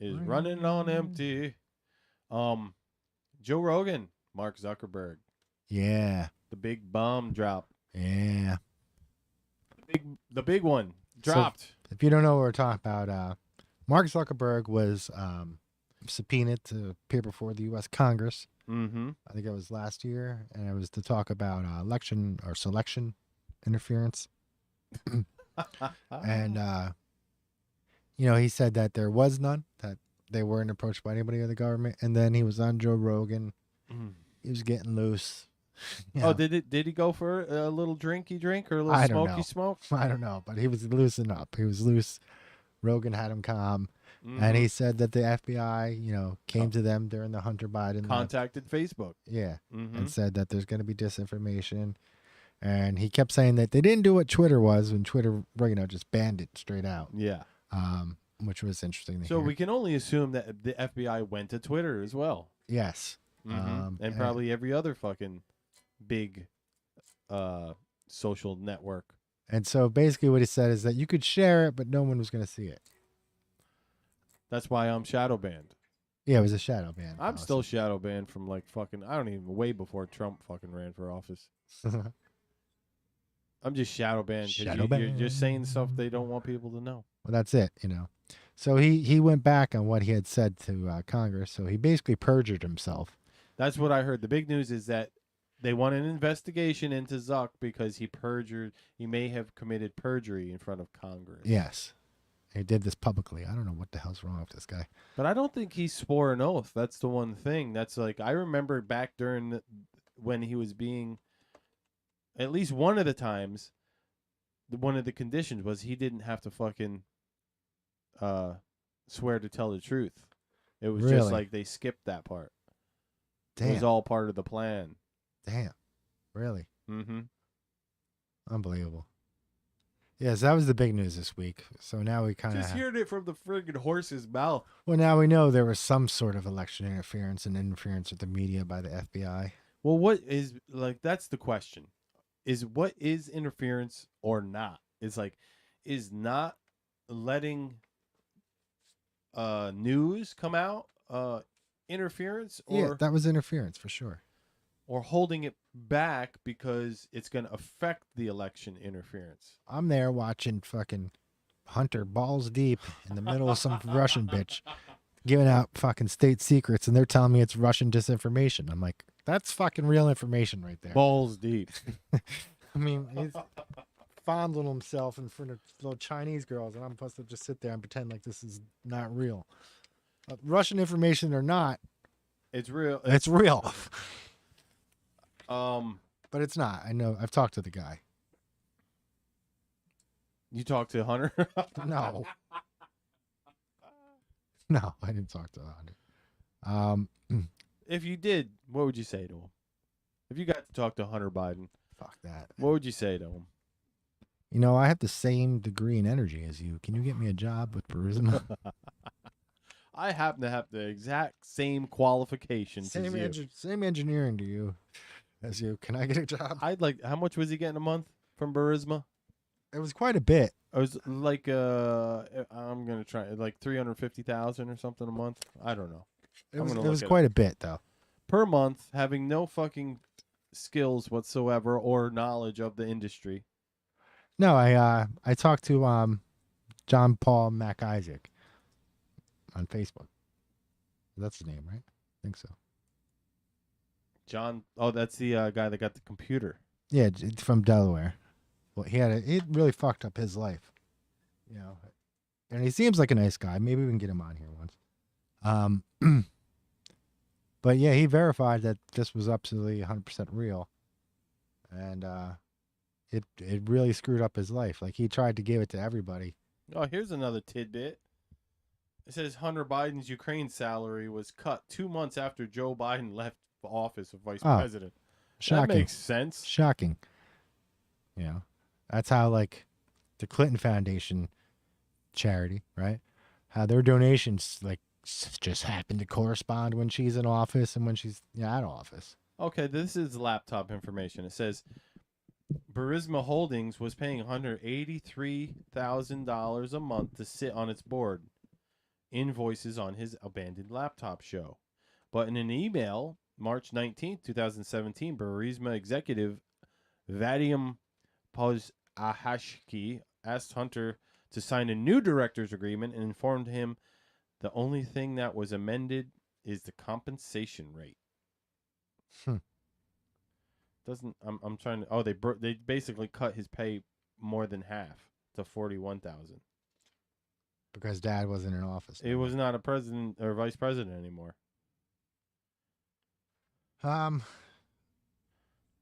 S8: is running on empty. Joe Rogan, Mark Zuckerberg.
S7: Yeah.
S8: The big bomb drop.
S7: Yeah.
S8: The big one dropped.
S7: So, if you don't know what we're talking about, Mark Zuckerberg was subpoenaed to appear before the U.S. Congress.
S8: Mm-hmm.
S7: I think it was last year, and it was to talk about election or selection interference. And, he said that there was none, that they weren't approached by anybody in the government. And then he was on Joe Rogan. He was getting loose.
S8: Did he go for a little drinky drink or a little smoky smoke?
S7: I don't know, but he was loosened up. He was loose. Rogan had him calm.
S8: Mm-hmm.
S7: And he said that the FBI, came to them during the Hunter Biden.
S8: Contacted Facebook.
S7: Yeah.
S8: Mm-hmm.
S7: And said that there's going to be disinformation. And he kept saying that they didn't do what Twitter was when Twitter, just banned it straight out.
S8: Yeah.
S7: Which was interesting to
S8: So
S7: hear.
S8: we can only assume that the FBI went to Twitter as well.
S7: Yes.
S8: Mm-hmm. And probably every other fucking big social network.
S7: And so basically what he said is that you could share it, but no one was going to see it.
S8: That's why I'm shadow banned.
S7: Yeah, it was a shadow ban.
S8: I'm still shadow banned from way before Trump fucking ran for office. I'm just shadow banned because you're just saying stuff they don't want people to know.
S7: Well, that's it, So he went back on what he had said to Congress. So he basically perjured himself.
S8: That's what I heard. The big news is that they want an investigation into Zuck because he may have committed perjury in front of Congress.
S7: Yes. He did this publicly. I don't know what the hell's wrong with this guy.
S8: But I don't think he swore an oath. That's the one thing. That's I remember back during when he was being, at least one of the times, one of the conditions was he didn't have to fucking swear to tell the truth. It was just like they skipped that part.
S7: Damn.
S8: It was all part of the plan.
S7: Damn. Really?
S8: Mm-hmm.
S7: Unbelievable. Yes, that was the big news this week. So now we kind of
S8: just hearing it from the friggin' horse's mouth.
S7: Well, now we know there was some sort of election interference and interference with the media by the FBI.
S8: Well, what is that's the question. What is interference or not? Is not letting news come out, interference,
S7: Yeah,
S8: or
S7: that was interference for sure.
S8: or holding it back because it's going to affect the election interference?
S7: I'm there watching fucking Hunter balls deep in the middle of some Russian bitch giving out fucking state secrets, and they're telling me it's Russian disinformation. I'm like, that's fucking real information right there.
S8: Balls deep.
S7: I mean, he's fondling himself in front of little Chinese girls, and I'm supposed to just sit there and pretend like this is not real. Russian information or not,
S8: It's real.
S7: it's real.
S8: Um,
S7: But it's not. I know. I've talked to the guy.
S8: you talked to Hunter?
S7: No. No, I didn't talk to Hunter.
S8: If you did, what would you say to him? If you got to talk to Hunter Biden,
S7: Fuck that.
S8: what would you say to him?
S7: You know, I have the same degree in energy as you. Can you get me a job with Burisma?
S8: I happen to have the exact same qualifications
S7: same,
S8: as you.
S7: same engineering to you as you. Can I get a job?
S8: I'd like. How much was he getting a month from Burisma?
S7: It was quite a bit.
S8: It was like I'm gonna try like 350,000 or something a month. I don't know.
S7: It
S8: I'm
S7: was,
S8: gonna
S7: it was
S8: look it
S7: quite a bit, though.
S8: Per month, having no fucking skills whatsoever or knowledge of the industry.
S7: No, I talked to John Paul Mac Isaac on Facebook. That's his name, right? I think so.
S8: John, oh, that's the guy that got the computer.
S7: Yeah, it's from Delaware. Well, it really fucked up his life, you know. And he seems like a nice guy. Maybe we can get him on here once. But yeah, he verified that this was absolutely 100% real, and it really screwed up his life. Like, he tried to give it to everybody.
S8: Oh, here's another tidbit. It says Hunter Biden's Ukraine salary was cut 2 months after Joe Biden left office of vice president.
S7: Shocking.
S8: That makes sense.
S7: Shocking. You know, that's how, like, the Clinton Foundation charity, right? How their donations, like, just happen to correspond when she's in office and when she's out of office.
S8: Okay, this is laptop information. It says Burisma Holdings was paying Hunter $83,000 a month to sit on its board. Invoices on his abandoned laptop show. But in an email, March 19th, 2017, Burisma executive Vadim Pozahashki asked Hunter to sign a new director's agreement and informed him the only thing that was amended is the compensation rate. Doesn't I'm trying to they basically cut his pay more than half to 41,000
S7: because Dad wasn't in office.
S8: It was not a president or vice president anymore. And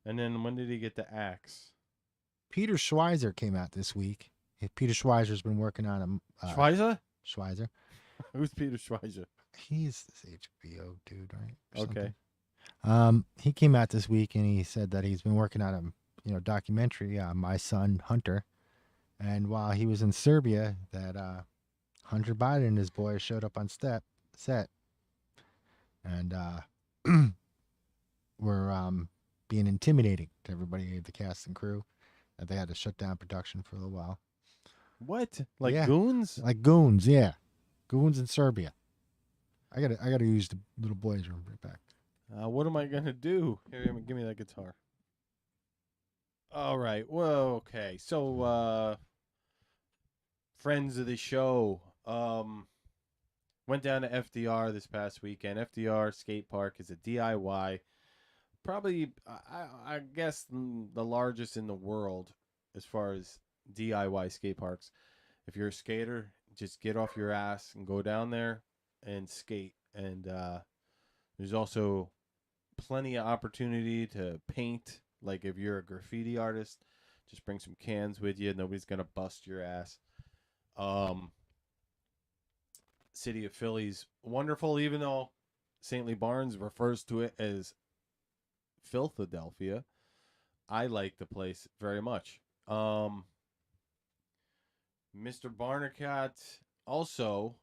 S8: then when did he get the axe?
S7: Peter Schweizer came out this week. Peter Schweizer's been working on a Schweizer.
S8: Who's Peter Schweizer?
S7: He's this HBO dude, right?
S8: Okay.
S7: He came out this week and he said that he's been working on a documentary, My Son Hunter, and while he was in Serbia, that Hunter Biden and his boys showed up on set, and were being intimidating to everybody, the cast and crew, that they had to shut down production for a little while.
S8: What? Like
S7: Yeah.
S8: goons?
S7: Like goons, yeah. Goons in Serbia. I gotta use the little boys' room right back.
S8: What am I gonna do? Here, give me that guitar. All right. Well, okay. So, friends of the show, went down to FDR this past weekend. FDR Skate Park is a DIY, probably I guess the largest in the world as far as DIY skate parks. If you're a skater, just get off your ass and go down there and skate. And there's also plenty of opportunity to paint. Like if you're a graffiti artist, just bring some cans with you. Nobody's gonna bust your ass. City of Philly's wonderful, even though St. Lee Barnes refers to it as Philadelphia. I like the place very much. Mr. Barnacat also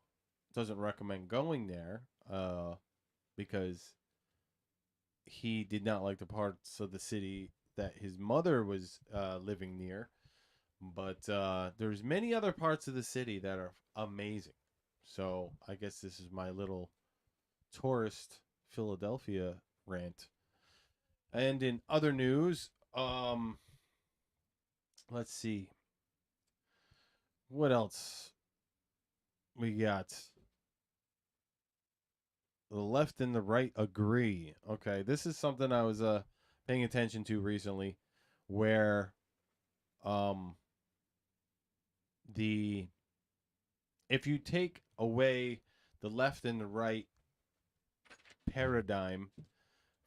S8: doesn't recommend going there because he did not like the parts of the city that his mother was living near. But there's many other parts of the city that are amazing. So I guess this is my little tourist Philadelphia rant. And in other news, let's see. What else we got? The left and the right agree. Okay, this is something I was paying attention to recently, where the if you take away the left and the right paradigm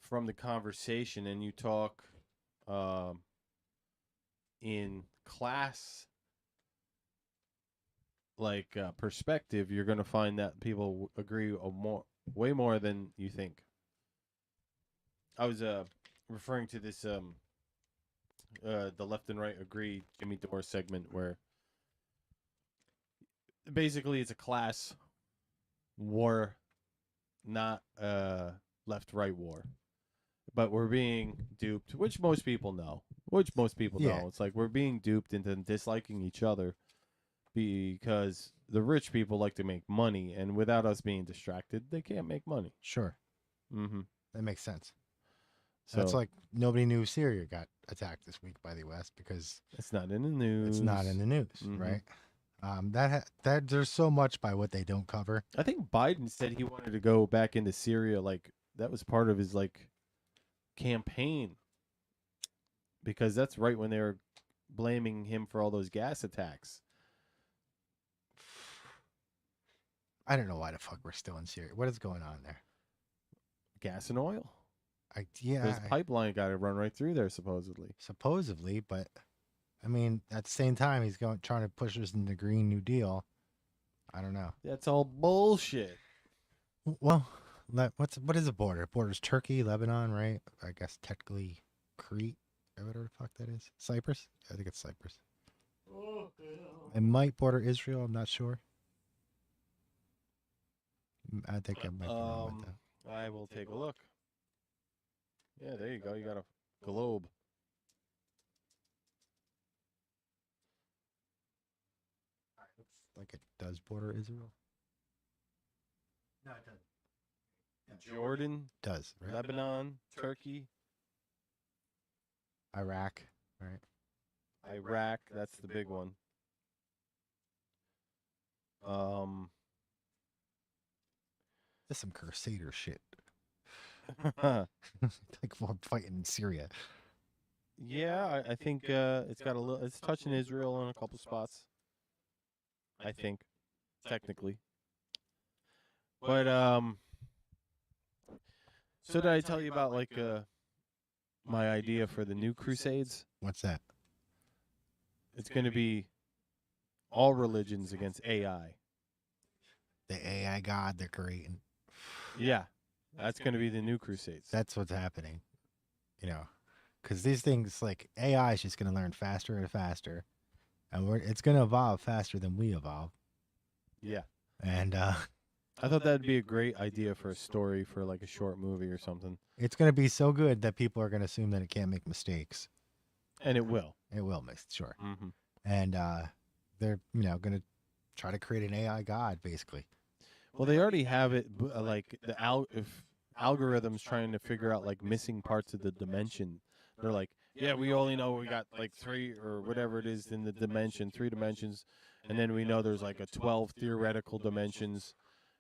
S8: from the conversation and you talk in class perspective, you're going to find that people agree way more than you think. I was referring to this the left and right agree Jimmy Dore segment where basically it's a class war, not left-right war. But we're being duped, which most people know.
S7: Yeah.
S8: It's like we're being duped into disliking each other because the rich people like to make money, and without us being distracted, they can't make money.
S7: Sure.
S8: Mm-hmm.
S7: That makes sense.
S8: So
S7: That's like nobody knew Syria got attacked this week by the U.S. because
S8: it's not in the news.
S7: it's not in the news, right? That there's so much by what they don't cover.
S8: I think Biden said he wanted to go back into Syria, like that was part of his campaign, because that's right when they were blaming him for all those gas attacks.
S7: I don't know why the fuck we're still in Syria. What is going on there?
S8: Gas and oil.
S7: Yeah,
S8: There's a pipeline got to run right through there, supposedly.
S7: supposedly, but I mean, at the same time, he's trying to push us in the Green New Deal. I don't know.
S8: That's all bullshit.
S7: Well, what is the border? Border's Turkey, Lebanon, right? I guess technically Crete, or whatever the fuck that is. Cyprus? I think it's Cyprus. It might border Israel. I'm not sure. I think I might be wrong with that.
S8: I will take a look. Yeah, there you go. You got a globe.
S7: Like it does border Israel. No, it doesn't.
S8: Jordan,
S7: It does, right?
S8: Lebanon, Turkey,
S7: Iraq, right?
S8: Iraq. That's the big one.
S7: That's some Crusader shit.
S8: Yeah,
S7: Like we're fighting in Syria.
S8: I think it's got a little. It's touching Israel in a couple spots. I think, technically. But so did I tell you about my idea for the new Crusades?
S7: What's that?
S8: It's going to be all religions against AI.
S7: The AI god they're creating.
S8: Yeah, that's going to be the new Crusades.
S7: That's what's happening. You know, because these things like AI is just going to learn faster and faster, and it's going to evolve faster than we evolve.
S8: Yeah.
S7: And
S8: I thought that'd be a great idea for a story for like a short movie or something.
S7: it's going to be so good that people are going to assume that it can't make mistakes.
S8: And it will.
S7: It will, sure.
S8: Mm-hmm.
S7: And they're going to try to create an AI god, basically.
S8: Well, they already have it, like the algorithms trying to figure out like missing parts of the dimension. They're like, yeah, we only know we got like 3 or whatever it is in the dimension, 3 dimensions, and then we know there's like a 12 theoretical dimensions,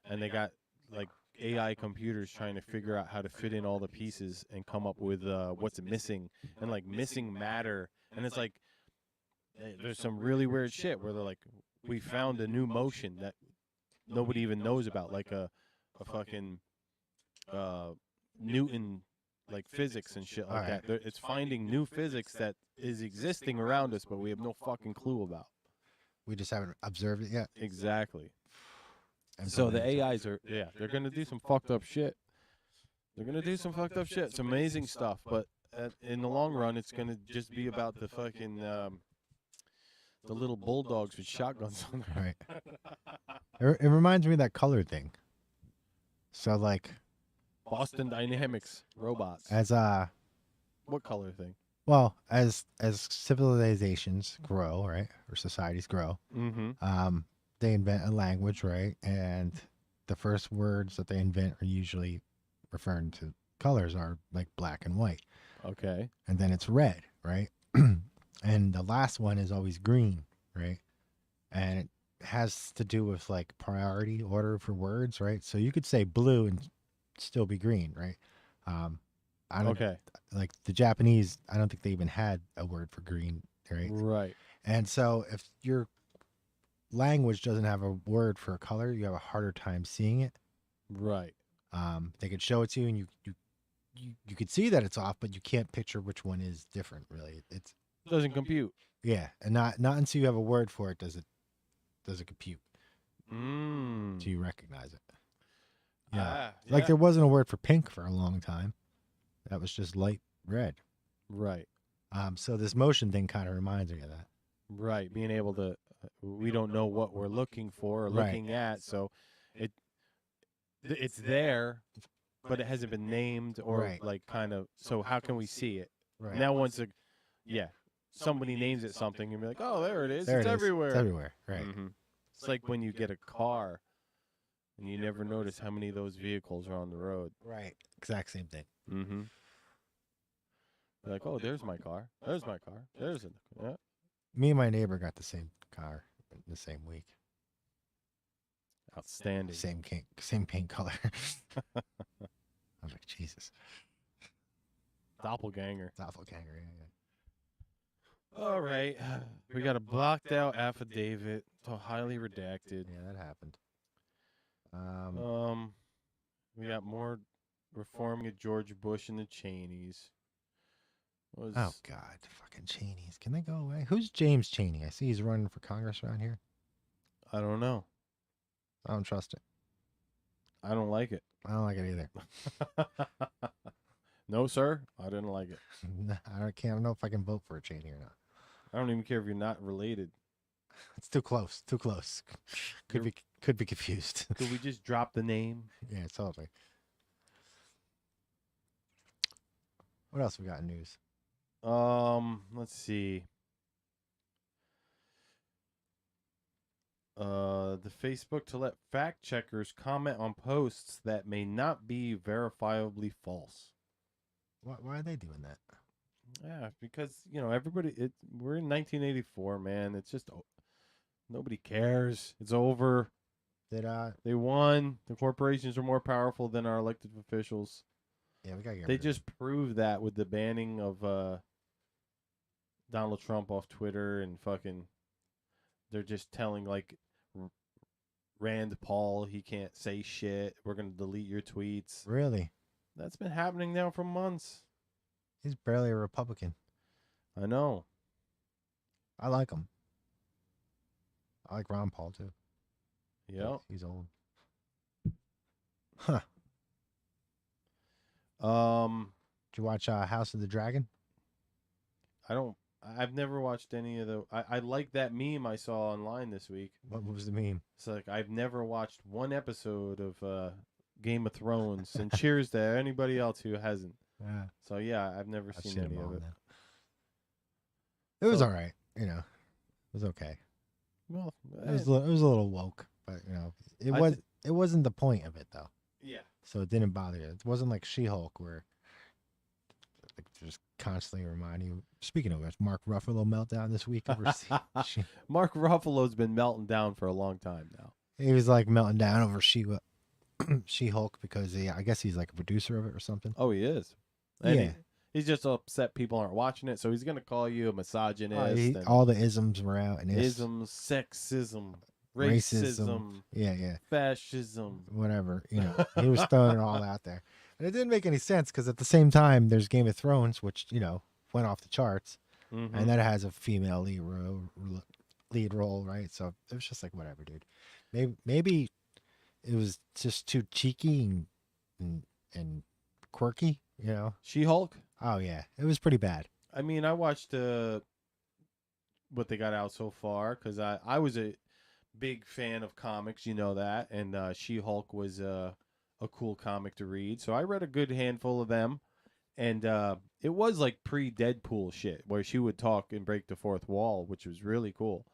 S8: and they got like AI computers trying to figure out how to fit in all the pieces and come up with what's missing and like missing matter. And it's like there's some really weird shit where they're like, we found a new motion that nobody even knows about, like a fucking Newton like physics and shit like that. It's finding new physics that is existing around us, but we have no fucking clue about.
S7: We just haven't observed it yet.
S8: Exactly. And so the AIs are, they're going to do some fucked up shit. It's amazing stuff, but in the long run, it's going to just be about the fucking, the little bulldogs with shotguns on them.
S7: Right. It reminds me of that color thing. So, like...
S8: Boston Dynamics robots.
S7: As
S8: what color thing?
S7: Well, as civilizations grow, right, or societies grow, they invent a language, right? And the first words that they invent are usually referring to colors are like black and white.
S8: Okay.
S7: And then it's red, right? And the last one is always green, right? And it has to do with like priority order for words, right? So you could say blue and still be green, right? I don't
S8: Okay.
S7: like the Japanese. I don't think they even had a word for green, right?
S8: Right.
S7: And so if your language doesn't have a word for a color, you have a harder time seeing it.
S8: Right.
S7: They could show it to you, and you could see that it's off, but you can't picture which one is different. Really, it's
S8: Doesn't compute.
S7: yeah, and not until you have a word for it does it compute.
S8: Mm.
S7: Do you recognize it? Yeah.
S8: Ah,
S7: Like
S8: yeah.
S7: there wasn't a word for pink for a long time. That was just light red.
S8: Right.
S7: So this motion thing kind of reminds me of that.
S8: Right. Being able to, we don't know what we're looking for or
S7: Right.
S8: looking at, so it's there, but it hasn't been named or
S7: Right.
S8: like kind of. So how can we see it?
S7: Right.
S8: Now once somebody names it something, you'll be like, oh, there it is.
S7: There
S8: It's
S7: it is.
S8: everywhere.
S7: It's everywhere. Right.
S8: hmm It's like when you get a car, and you never notice how many of those vehicles are on the road.
S7: Right. Exact same thing.
S8: Mm-hmm. Like, oh, there's my car. There's my car. There's it. Yeah.
S7: Me and my neighbor got the same car in the same week.
S8: Outstanding.
S7: Same paint color. I was like, Jesus.
S8: Doppelganger.
S7: Doppelganger. Yeah.
S8: All right. We got a blocked out affidavit. So highly redacted.
S7: Yeah, that happened.
S8: We got more reforming of George Bush and the Cheneys.
S7: Oh God, fucking Cheneys. Can they go away? Who's James Chaney? I see he's running for Congress around here.
S8: I don't know.
S7: I don't trust it.
S8: I don't like it.
S7: I don't like it either.
S8: No, sir. I didn't like it.
S7: I don't know if I can vote for a Cheney or not.
S8: I don't even care if you're not related.
S7: It's too close. Too close. Could be confused.
S8: Could we just drop the name?
S7: Yeah, totally. What else we got in news?
S8: Let's see. The Facebook to let fact checkers comment on posts that may not be verifiably false.
S7: Why are they doing that?
S8: Yeah, because everybody. We're in 1984, man. It's just nobody cares. It's over. They won. The corporations are more powerful than our elected officials.
S7: Yeah, we gotta get
S8: They
S7: rid of
S8: just proved that with the banning of Donald Trump off Twitter and fucking. They're just telling like Rand Paul he can't say shit. We're gonna delete your tweets.
S7: Really?
S8: That's been happening now for months.
S7: He's barely a Republican.
S8: I know.
S7: I like him. I like Ron Paul too.
S8: Yeah.
S7: He's old. Huh. Did you watch House of the Dragon?
S8: I've never watched any of the. I like that meme I saw online this week.
S7: What was the meme?
S8: It's like I've never watched one episode of Game of Thrones, and cheers to anybody else who hasn't.
S7: Yeah.
S8: So yeah, I've never seen any of it.
S7: It was all right. It was okay.
S8: Well,
S7: it was a little woke, but it wasn't the point of it though.
S8: Yeah.
S7: So it didn't bother you. It wasn't like She-Hulk where like just constantly remind you. Speaking of which, Mark Ruffalo meltdown this week.
S8: Mark Ruffalo's been melting down for a long time now.
S7: He was like melting down over She-Hulk because I guess he's like a producer of it or something.
S8: Oh, he is. And
S7: yeah.
S8: He's just upset people aren't watching it, so he's gonna call you a misogynist.
S7: All the isms were out and
S8: isms, sexism, racism,
S7: yeah,
S8: fascism,
S7: whatever. He was throwing it all out there, and it didn't make any sense because at the same time, there's Game of Thrones, which went off the charts, and that has a female lead role, right? So it was just like whatever, dude. Maybe it was just too cheeky and quirky,
S8: She-Hulk.
S7: Oh yeah, it was pretty bad.
S8: I mean, I watched what they got out so far because I was a big fan of comics, that, and She-Hulk was a cool comic to read. So I read a good handful of them, and it was like pre-Deadpool shit where she would talk and break the fourth wall, which was really cool.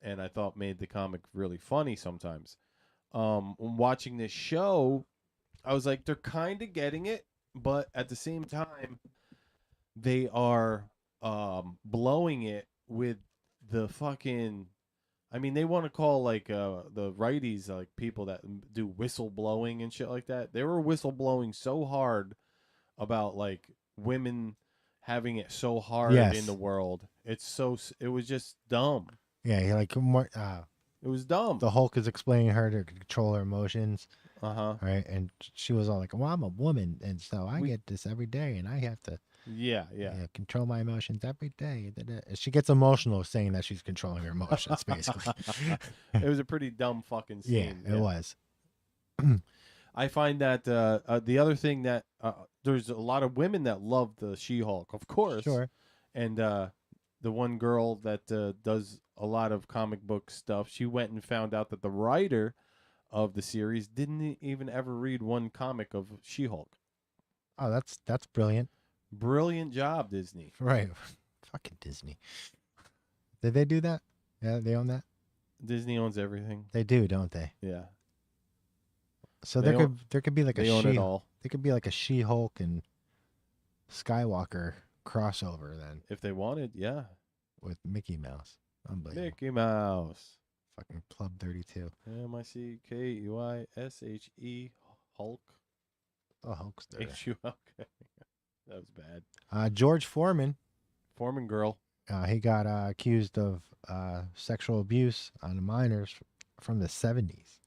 S8: and I thought made the comic really funny sometimes. Watching this show, I was like, they're kind of getting it, but at the same time, they are blowing it with the fucking. I mean, they want to call like the righties like people that do whistle blowing and shit like that. They were whistle blowing so hard about like women having it so hard
S7: Yes.
S8: in the world. It was just dumb.
S7: Yeah, like more.
S8: It was dumb.
S7: The Hulk is explaining her to control her emotions.
S8: Uh-huh.
S7: Right, and she was all like, "Well, I'm a woman, and so I get this every day, and I have to,
S8: Yeah.
S7: control my emotions every day." She gets emotional saying that she's controlling her emotions, basically.
S8: It was a pretty dumb fucking scene.
S7: Yeah, it was.
S8: I find that the other thing that there's a lot of women that love the She-Hulk, of course.
S7: Sure.
S8: And the one girl that does a lot of comic book stuff, she went and found out that the writer of the series didn't even ever read one comic of She-Hulk.
S7: Oh, that's brilliant.
S8: Brilliant job, Disney.
S7: Right. Fucking Disney. Did they do that? Yeah, they own that?
S8: Disney owns everything.
S7: They do, don't they?
S8: Yeah.
S7: So
S8: They
S7: there could be like
S8: they own it all.
S7: There could be like a She-Hulk and Skywalker crossover then
S8: If they wanted, yeah.
S7: with Mickey Mouse. Unbelievable.
S8: Mickey Mouse.
S7: Fucking Club 32.
S8: MICKEYSHE Hulk.
S7: Oh, Hulkster.
S8: H-U-L-K. That was bad.
S7: George Foreman.
S8: Foreman girl.
S7: He got accused of sexual abuse on minors from the 70s.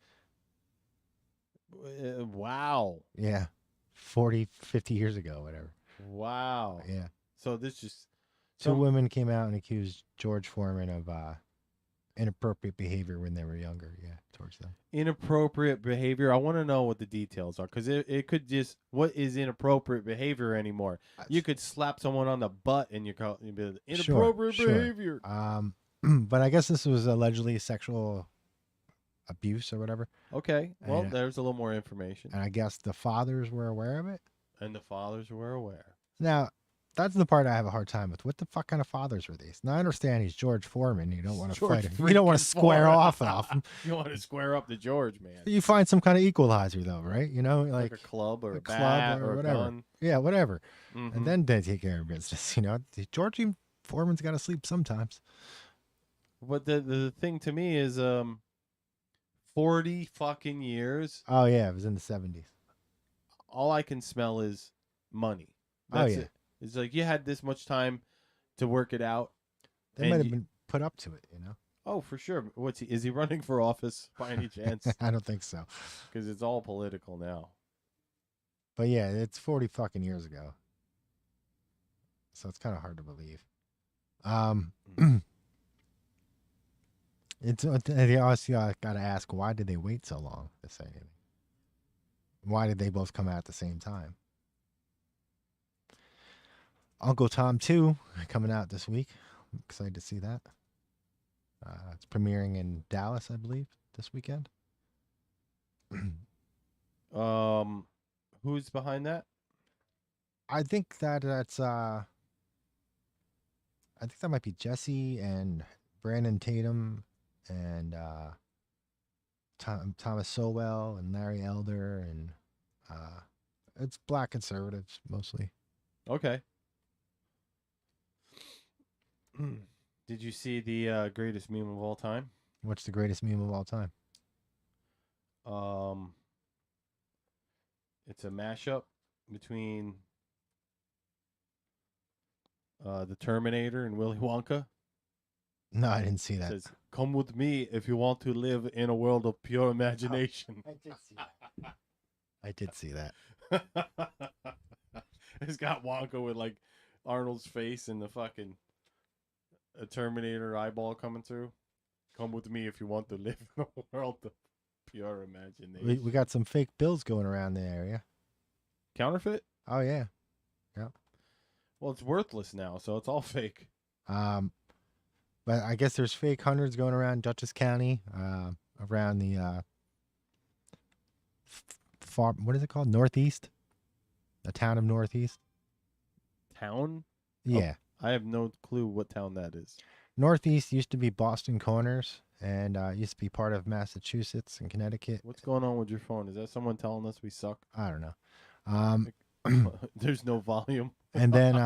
S8: Wow.
S7: Yeah. 40, 50 years ago, whatever.
S8: Wow.
S7: Yeah.
S8: So this just
S7: Two women came out and accused George Foreman of inappropriate behavior when they were younger. Yeah, towards them.
S8: inappropriate behavior. I want to know what the details are, because it could just, what is inappropriate behavior anymore? You could slap someone on the butt and you'd be inappropriate behavior.
S7: But I guess this was allegedly sexual abuse or whatever.
S8: Okay, well,
S7: And,
S8: there's a little more information.
S7: And I guess the fathers were aware of it.
S8: And the fathers were aware.
S7: Now, that's the part I have a hard time with. What the fuck kind of fathers were these? Now, I understand he's George Foreman. You don't want to fight him. You don't want to square off him.
S8: You want to square up to George, man.
S7: You find some kind of equalizer, though, right? You know,
S8: like a club or a
S7: club
S8: bat
S7: or
S8: a
S7: whatever.
S8: gun.
S7: Yeah, whatever.
S8: Mm-hmm.
S7: And then they take care of business. You know, George Foreman's got to sleep sometimes.
S8: But the thing to me is 40 fucking years.
S7: Oh, yeah. It was in the 70s.
S8: All I can smell is money. That's it. It's like you had this much time to work it out.
S7: They might have been put up to it, you know?
S8: Oh, for sure. Is he running for office by any chance?
S7: I don't think so.
S8: Because it's all political now.
S7: But yeah, it's 40 fucking years ago. So it's kind of hard to believe. They also got to ask, why did they wait so long to say anything? Why did they both come out at the same time? Uncle Tom 2 coming out this week. I'm excited to see that. It's premiering in Dallas, I believe, this weekend.
S8: Who's behind that?
S7: I think that's I think that might be Jesse and Brandon Tatum and Thomas Sowell and Larry Elder, and it's black conservatives mostly.
S8: Okay. Did you see the greatest meme of all time?
S7: What's the greatest meme of all time?
S8: It's a mashup between the Terminator and Willy Wonka.
S7: No, I didn't see that.
S8: It says, "Come with me if you want to live in a world of pure imagination."
S7: I did see that. I did see that.
S8: It's got Wonka with like Arnold's face and the fucking a Terminator eyeball coming through. Come with me if you want to live in a world of pure imagination.
S7: We got some fake bills going around the area.
S8: Counterfeit?
S7: Oh yeah. Yeah.
S8: Well, it's worthless now, so it's all fake.
S7: But I guess there's fake hundreds going around Dutchess County, around the what is it called? Northeast? The town of Northeast?
S8: Town?
S7: Yeah.
S8: Oh, I have no clue what town that is.
S7: Northeast used to be Boston Corners, and used to be part of Massachusetts and Connecticut.
S8: What's going on with your phone? Is that someone telling us we suck?
S7: I don't know. Um,
S8: There's no volume.
S7: and then,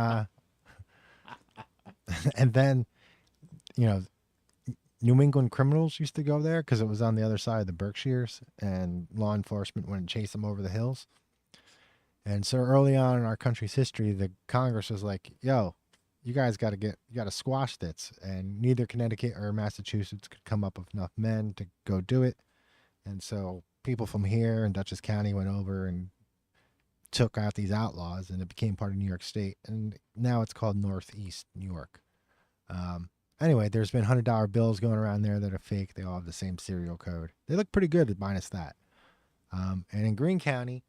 S7: and then, you know, New England criminals used to go there because it was on the other side of the Berkshires, and law enforcement wouldn't chase them over the hills. And so early on in our country's history, the Congress was like, "Yo, you guys got to squash this," and neither Connecticut or Massachusetts could come up with enough men to go do it. And so people from here and Dutchess County went over and took out these outlaws, and it became part of New York State. And now it's called Northeast New York. Anyway, there's been $100 bills going around there that are fake. They all have the same serial code. They look pretty good, minus that. And in Greene County,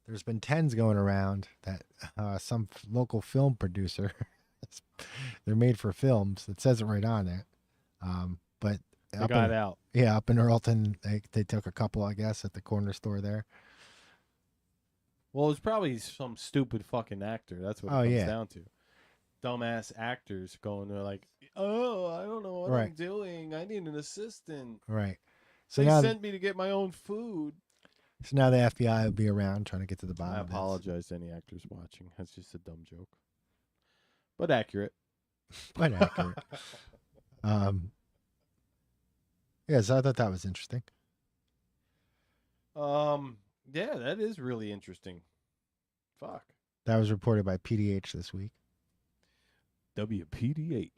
S7: there's been tens going around that some local film producer, they're made for films. It says it right on it. But
S8: They got out.
S7: Yeah, up in Earlton, they took a couple, I guess, at the corner store there.
S8: Well, it's probably some stupid fucking actor. That's what it comes down to. Dumbass actors going to like, oh, I don't know what I'm doing. I need an assistant.
S7: Right. So
S8: they
S7: now
S8: sent me to get my own food.
S7: So now the FBI will be around trying to get to the bottom
S8: I
S7: of this.
S8: apologize to any actors watching. That's just a dumb joke. But accurate.
S7: But accurate. Yeah, so I thought that was interesting.
S8: Yeah, that is really interesting. Fuck.
S7: That was reported by PDH this week.
S8: WPDH.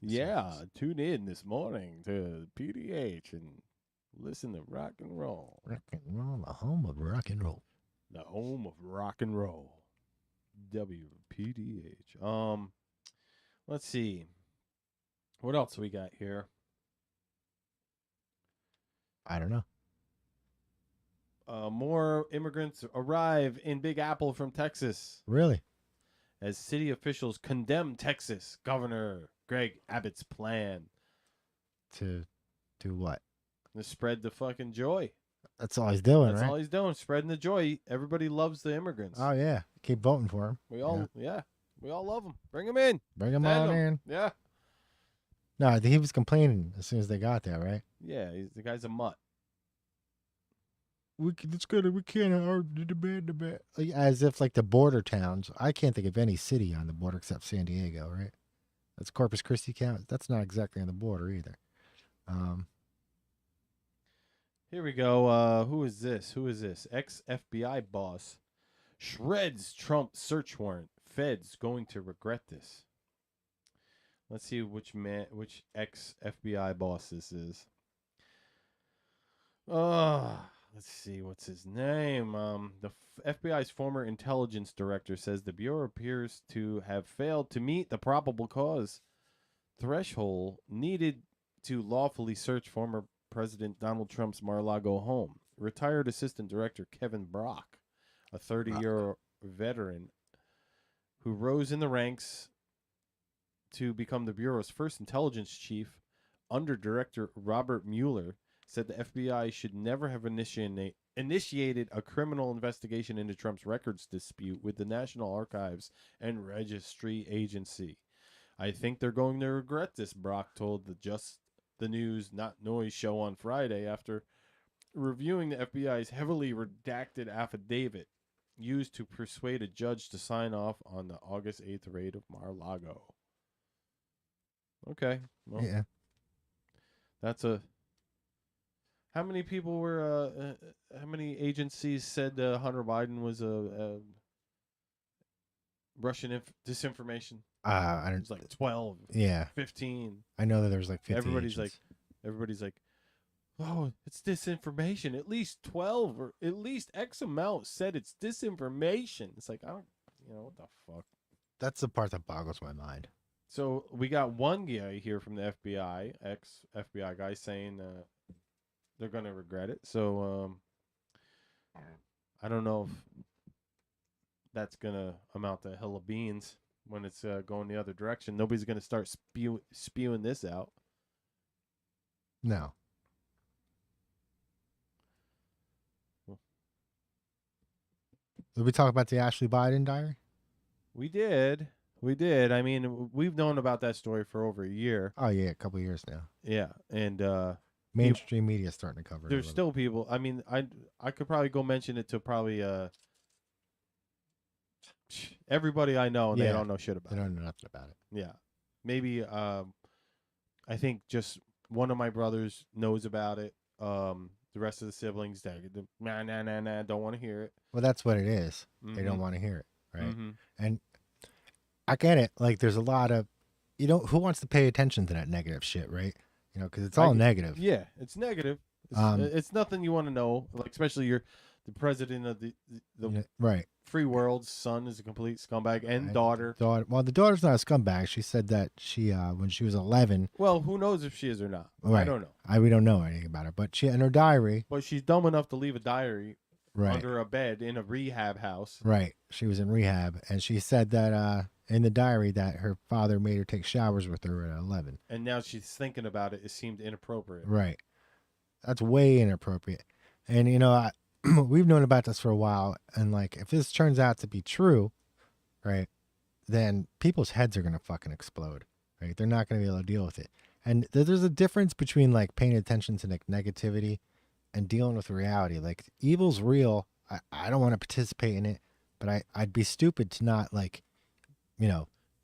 S8: Yeah, tune in this morning to PDH and listen to rock and roll.
S7: Rock and roll, the home of rock and roll.
S8: The home of rock and roll. WPDH. Let's see. What else we got here?
S7: I don't know.
S8: More immigrants arrive in Big Apple from Texas.
S7: Really?
S8: As city officials condemn Texas Governor Greg Abbott's plan.
S7: To do what?
S8: To spread the fucking joy.
S7: That's all he's doing,
S8: That's
S7: right?
S8: all he's doing, spreading the joy. Everybody loves the immigrants.
S7: Oh, yeah. Keep voting for him.
S8: We all, we all love them. Bring them in.
S7: Bring him on in.
S8: Yeah.
S7: No, I think he was complaining as soon as they got there, right?
S8: Yeah, the guy's a mutt.
S7: We can't debate. Like, as if like the border towns. I can't think of any city on the border except San Diego, right? That's Corpus Christi count. That's not exactly on the border either.
S8: Here we go. Who is this? Ex-FBI boss shreds Trump search warrant. Feds going to regret this. Let's see which ex-FBI boss this is. Let's see, what's his name? The FBI's former intelligence director says the Bureau appears to have failed to meet the probable cause threshold needed to lawfully search former President Donald Trump's Mar-a-Lago home. Retired Assistant Director Kevin Brock, a 30-year veteran who rose in the ranks to become the Bureau's first intelligence chief under Director Robert Mueller, said the FBI should never have initiated a criminal investigation into Trump's records dispute with the National Archives and Registry Agency. I think they're going to regret this, Brock told the Just the News Not Noise show on Friday after reviewing the FBI's heavily redacted affidavit used to persuade a judge to sign off on the August 8th raid of Mar-a-Lago. Okay. Well,
S7: yeah.
S8: That's a... How many people were, how many agencies said Hunter Biden was a Russian disinformation?
S7: I don't.
S8: It was like 12.
S7: Yeah.
S8: 15.
S7: I know that there was like 50
S8: Everybody's
S7: agents.
S8: like, oh, it's disinformation. At least 12 or at least X amount said it's disinformation. It's like, I don't, what the fuck?
S7: That's the part that boggles my mind.
S8: So we got one guy here from the FBI, ex-FBI guy, saying they're going to regret it. So I don't know if that's going to amount to a hill of beans when it's going the other direction. Nobody's going to start spewing this out.
S7: No. Did we talk about the Ashley Biden diary?
S8: We did. We did. I mean, we've known about that story for over a year.
S7: Oh yeah, a couple years now.
S8: Yeah, and
S7: Mainstream media is starting to cover it.
S8: there's still people. I mean, I could probably go mention it to probably everybody I know, and they
S7: Yeah.
S8: don't know shit about
S7: They
S8: it.
S7: don't know nothing about it.
S8: Yeah, maybe I think just one of my brothers knows about it. The rest of the siblings, nah, don't want to hear it.
S7: Well, that's what it is. They don't
S8: Mhm.
S7: want to hear it, right?
S8: Mhm.
S7: And I get it. Like, there's a lot of, who wants to pay attention to that negative shit, right? Because it's all negative.
S8: Yeah, it's negative. It's nothing you want to know. Like, especially you're the president of the
S7: Right.
S8: free world's son is a complete scumbag, and daughter.
S7: Well, the daughter's not a scumbag. She said that she, when she was 11.
S8: Well, who knows if she is or not?
S7: Right.
S8: I don't know.
S7: We don't know anything about her, but she, in her diary.
S8: But she's dumb enough to leave a diary
S7: Right.
S8: under a bed in a rehab house.
S7: Right. She was in rehab, and she said that in the diary that her father made her take showers with her at 11.
S8: And now she's thinking about it. It seemed inappropriate.
S7: Right. That's way inappropriate. And, we've known about this for a while. And, like, if this turns out to be true, right, then people's heads are going to fucking explode, right? They're not going to be able to deal with it. And there's a difference between, like, paying attention to, like, negativity and dealing with reality. Like, evil's real. I don't want to participate in it, but I'd be stupid to not, like,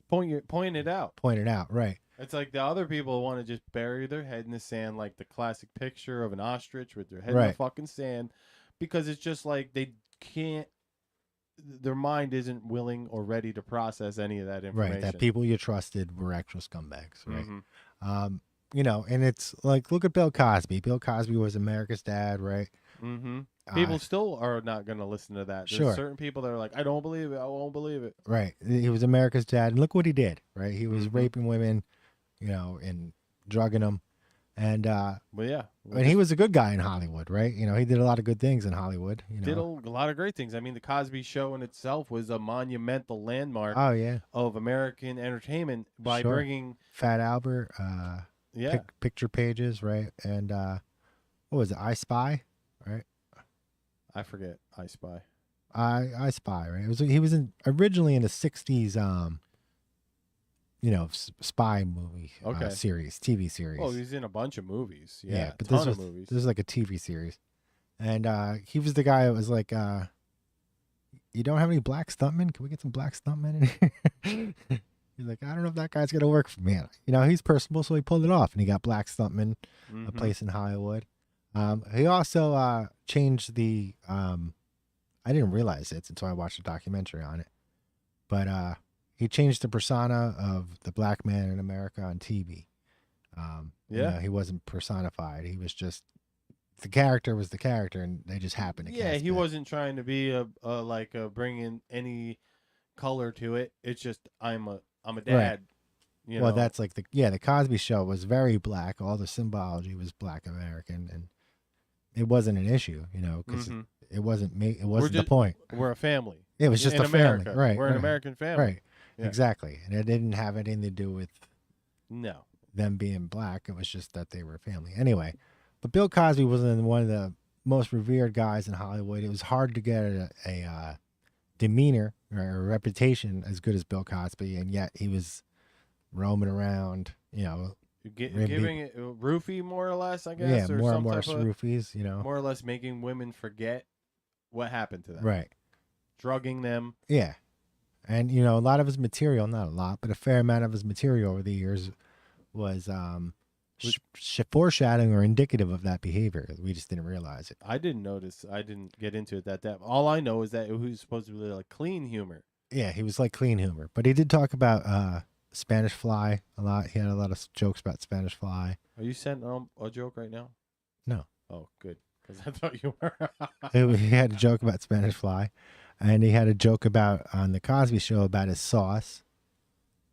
S8: Point it out.
S7: point it out. Right.
S8: It's like the other people want to just bury their head in the sand, like the classic picture of an ostrich with their head in the
S7: Right.
S8: fucking sand, because it's just like they can't. Their mind isn't willing or ready to process any of that information.
S7: Right. That people you trusted were actual scumbags. Right.
S8: Mhm.
S7: And it's like, look at Bill Cosby. Bill Cosby was America's dad, right?
S8: Mm-hmm. People still are not going to listen to that. There's
S7: Sure.
S8: certain people that are like, I don't believe it. I won't believe it.
S7: Right. He was America's dad. And look what he did, right? He was
S8: Mhm.
S7: raping women, and drugging them. And
S8: But yeah,
S7: and he was a good guy in Hollywood, right? He did a lot of good things in Hollywood.
S8: did a lot of great things. I mean, the Cosby Show in itself was a monumental landmark
S7: Oh, yeah.
S8: of American entertainment by
S7: Sure.
S8: bringing,
S7: Fat Albert,
S8: yeah,
S7: picture pages, right? And what was it? I Spy, right?
S8: I forget, I Spy.
S7: I Spy, right? He was originally in the 60s, spy movie
S8: Okay.
S7: series, TV series.
S8: Oh, he's in a bunch of movies. Yeah,
S7: but
S8: ton
S7: this
S8: of
S7: was
S8: movies.
S7: this was like a TV series, and he was the guy that was like, "You don't have any black stuntmen? Can we get some black stuntmen in here?" He's like, "I don't know if that guy's gonna work for me." He's personable, so he pulled it off, and he got black stuntmen a
S8: Mhm.
S7: place in Hollywood. He also changed the. I didn't realize it until I watched a documentary on it, but he changed the persona of the black man in America on TV.
S8: Yeah.
S7: He wasn't personified. He was just the character was the character, and they just happened to.
S8: Yeah,
S7: cast
S8: he
S7: that.
S8: wasn't trying to be bring in any color to it. It's just I'm a dad. You
S7: Well,
S8: know?
S7: that's like the Cosby Show was very black. All the symbology was black American, and it wasn't an issue, because
S8: Mhm.
S7: it wasn't me. It wasn't the
S8: just-
S7: point.
S8: We're a family.
S7: It was just
S8: in
S7: a family,
S8: America.
S7: right?
S8: We're an
S7: right,
S8: American family.
S7: right?
S8: Yeah.
S7: Exactly, and it didn't have anything to do with
S8: No.
S7: them being black. It was just that they were family. Anyway, but Bill Cosby was one of the most revered guys in Hollywood. It was hard to get a demeanor or a reputation as good as Bill Cosby, and yet he was roaming around, Maybe-
S8: Giving it roofie more or less, I guess.
S7: yeah,
S8: or
S7: more
S8: some
S7: and more
S8: type of,
S7: roofies,
S8: more or less making women forget what happened to them.
S7: right?
S8: Drugging them.
S7: Yeah, and a lot of his material, not a lot, but a fair amount of his material over the years was foreshadowing or indicative of that behavior. We just didn't realize it.
S8: I didn't notice. I didn't get into it that depth. All I know is that it was supposed to be like clean humor.
S7: Yeah, he was like clean humor, but he did talk about Spanish Fly a lot. He had a lot of jokes about Spanish Fly.
S8: Are you sending a joke right now?
S7: No.
S8: Oh, good. Because I thought you were.
S7: He had a joke about Spanish Fly, and he had a joke about on the Cosby Show about his sauce,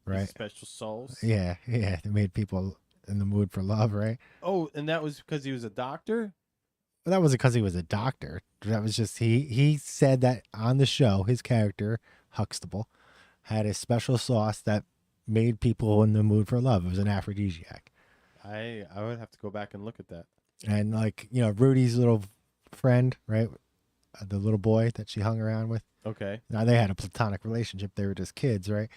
S7: right?
S8: Special souls.
S7: Yeah, they made people in the mood for love, right?
S8: Oh, and that was because he was a doctor?
S7: Well, that wasn't because he was a doctor. That was just he said that on the show, his character Huxtable had a special sauce that made people in the mood for love. It was an aphrodisiac.
S8: I would have to go back and look at that.
S7: And Rudy's little friend, right? The little boy that she hung around with.
S8: Okay.
S7: Now they had a platonic relationship. They were just kids, right?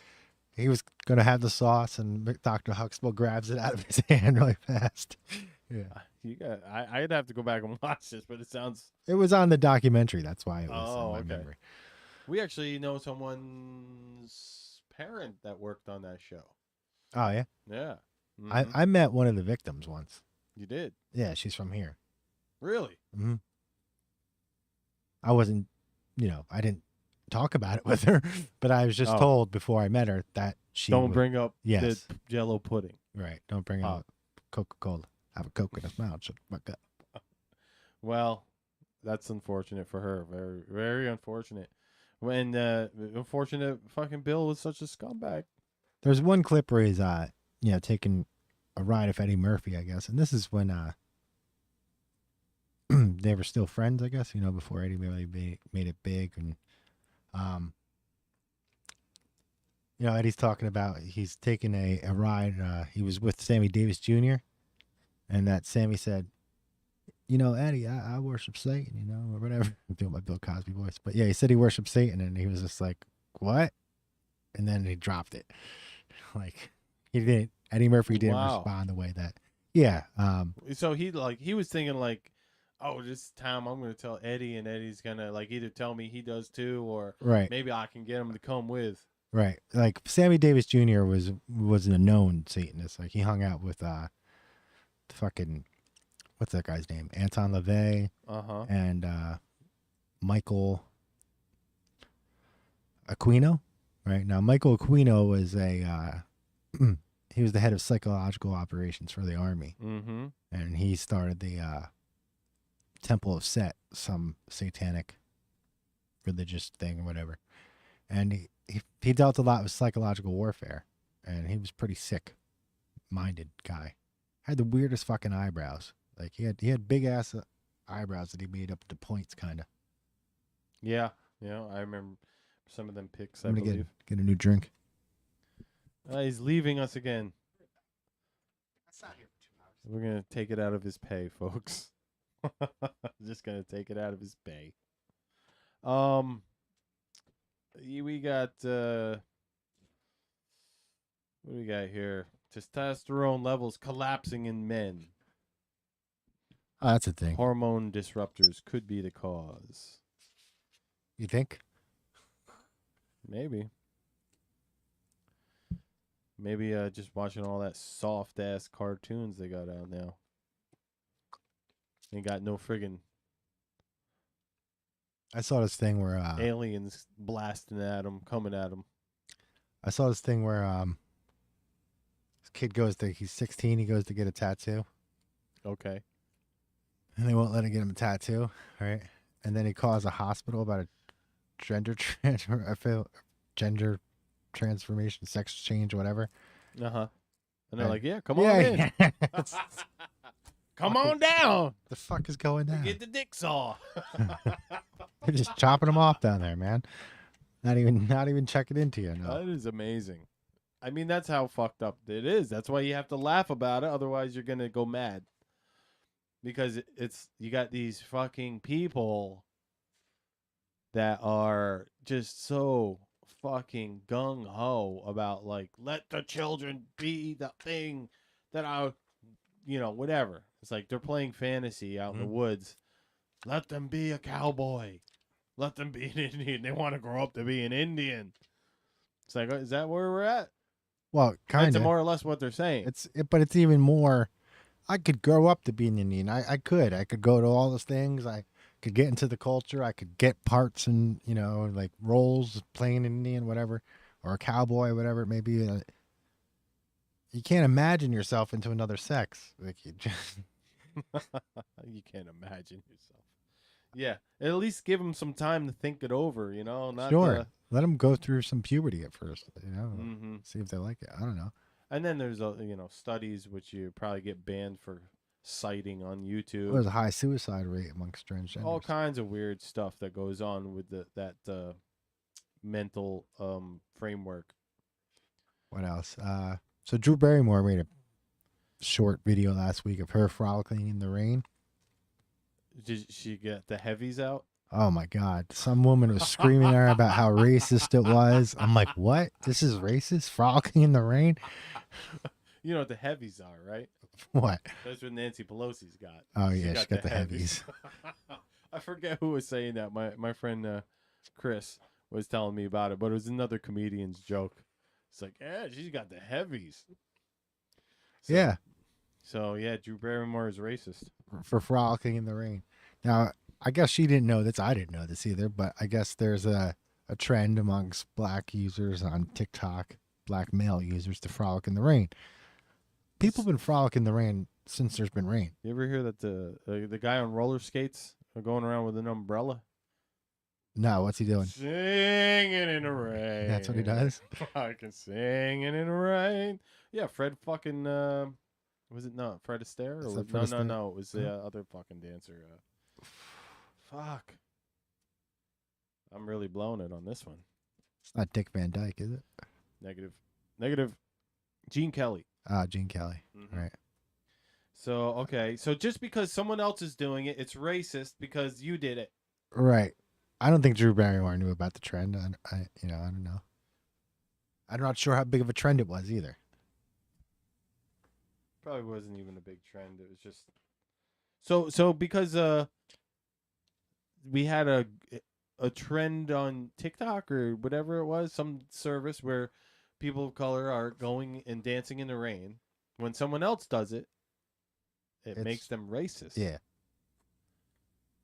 S7: he was going to have the sauce, and Dr. Huxtable grabs it out of his hand really fast. Yeah.
S8: I'd have to go back and watch this, but it sounds.
S7: It was on the documentary. That's why it was
S8: Oh,
S7: in my
S8: okay.
S7: memory.
S8: We actually know someone's parent that worked on that show.
S7: Oh, yeah?
S8: Yeah.
S7: I met one of the victims once.
S8: You did?
S7: Yeah, she's from here.
S8: Really?
S7: Mm-hmm. I wasn't, I didn't talk about it with her, but I was just told before I met her that she
S8: Don't bring up
S7: yes.
S8: the Jello pudding.
S7: Right. Don't bring up Coca-Cola. Have a Coke in his mouth. Shut the fuck up.
S8: Well, that's unfortunate for her. Very, very unfortunate. When unfortunate fucking Bill was such a scumbag.
S7: There's one clip where he's taking a ride with Eddie Murphy, I guess, and this is when they were still friends, I guess, before Eddie really made it big, and Eddie's talking about he's taking a ride. He was with Sammy Davis Jr. and that Sammy said, Eddie, I worship Satan, or whatever. I'm doing my Bill Cosby voice, but yeah, he said he worshipped Satan, and he was just like, what? And then he dropped it. Like he didn't. Eddie Murphy didn't respond the way that. Yeah.
S8: So he was thinking like, oh, this time I'm gonna tell Eddie, and Eddie's gonna either tell me he does too, or maybe I can get him to come with.
S7: Right. Like Sammy Davis Jr. was a known Satanist. Like he hung out with fucking what's that guy's name? Anton LaVey. And Michael Aquino. Right. Now Michael Aquino was he was the head of psychological operations for the Army.
S8: Mm-hmm.
S7: And he started the Temple of Set, some satanic religious thing or whatever. And he dealt a lot with psychological warfare, and he was pretty sick-minded guy. Had the weirdest fucking eyebrows. Like he had big ass eyebrows that he made up to points, kind of.
S8: Yeah, I remember some of them pics.
S7: I'm gonna get a new drink.
S8: He's leaving us again. We're gonna take it out of his pay, folks. Just gonna take it out of his pay. We got what do we got here? Testosterone levels collapsing in men.
S7: Oh, that's a thing.
S8: Hormone disruptors could be the cause.
S7: You think?
S8: Maybe just watching all that soft ass cartoons they got out now. They got no friggin'
S7: I saw this thing where
S8: aliens blasting at them, coming at them.
S7: I saw this thing where this kid he's 16, he goes to get a tattoo.
S8: Okay.
S7: And they won't let him get him a tattoo, right? And then he calls a hospital about a gender transformation, sex change, whatever.
S8: And they're like, yeah, come on in. Come on down.
S7: The fuck is going down?
S8: Get the dick saw.
S7: They're just chopping them off down there, man. Not even checking into you. No.
S8: That is amazing. I mean, that's how fucked up it is. That's why you have to laugh about it. Otherwise, you're going to go mad. Because you got these fucking people that are just so fucking gung-ho about, let the children be the thing that whatever. It's like they're playing fantasy out in the woods. Let them be a cowboy. Let them be an Indian. They want to grow up to be an Indian. It's like, is that where we're at?
S7: Well, kind of.
S8: That's more or less what they're saying.
S7: But it's even more. I could grow up to be an Indian. I could go to all those things. I could get into the culture. I could get parts and roles playing an Indian, whatever, or a cowboy, whatever it may be. You can't imagine yourself into another sex. Like you just.
S8: You can't imagine yourself. Yeah, at least give them some time to think it over. Not
S7: sure. Let them go through some puberty at first.
S8: Mm-hmm.
S7: See if they like it. I don't know.
S8: And then there's studies which you probably get banned for citing on YouTube.
S7: There's a high suicide rate amongst transgenders.
S8: All kinds of weird stuff that goes on with that mental framework.
S7: What else? So Drew Barrymore made a short video last week of her frolicking in the rain.
S8: Did she get the heavies out?
S7: Oh my God. Some woman was screaming at her about how racist it was. I'm like, what? This is racist? Frolicking in the rain?
S8: You know what the heavies are, right?
S7: What?
S8: That's what Nancy Pelosi's got.
S7: Oh, yeah, she got the heavies.
S8: I forget who was saying that. My friend Chris was telling me about it, but it was another comedian's joke. It's like, yeah, she's got the heavies. So,
S7: Yeah.
S8: So, yeah, Drew Barrymore is racist.
S7: For frolicking in the rain. Now, I guess she didn't know this. I didn't know this either, but I guess there's a trend amongst black users on TikTok, black male users, to frolic in the rain. People have been frolicking in the rain since there's been rain.
S8: You ever hear that the guy on roller skates are going around with an umbrella?
S7: No, what's he doing?
S8: Singing in the rain.
S7: That's what he does?
S8: Fucking singing in the rain. Yeah, Fred fucking, was it not Fred Astaire?
S7: Is
S8: Or
S7: that Fred Astaire?
S8: No, it was the other fucking dancer. Fuck. I'm really blowing it on this one.
S7: It's not Dick Van Dyke, is it?
S8: Negative. Gene Kelly.
S7: Ah, Gene Kelly.
S8: Mhm.
S7: Right.
S8: So, okay. So just because someone else is doing it, it's racist because you did it.
S7: Right. I don't think Drew Barrymore knew about the trend. I don't know. I'm not sure how big of a trend it was either.
S8: Probably wasn't even a big trend. It was just so because we had a trend on TikTok or whatever it was, some service where people of color are going and dancing in the rain. When someone else does it, it makes them racist.
S7: Yeah.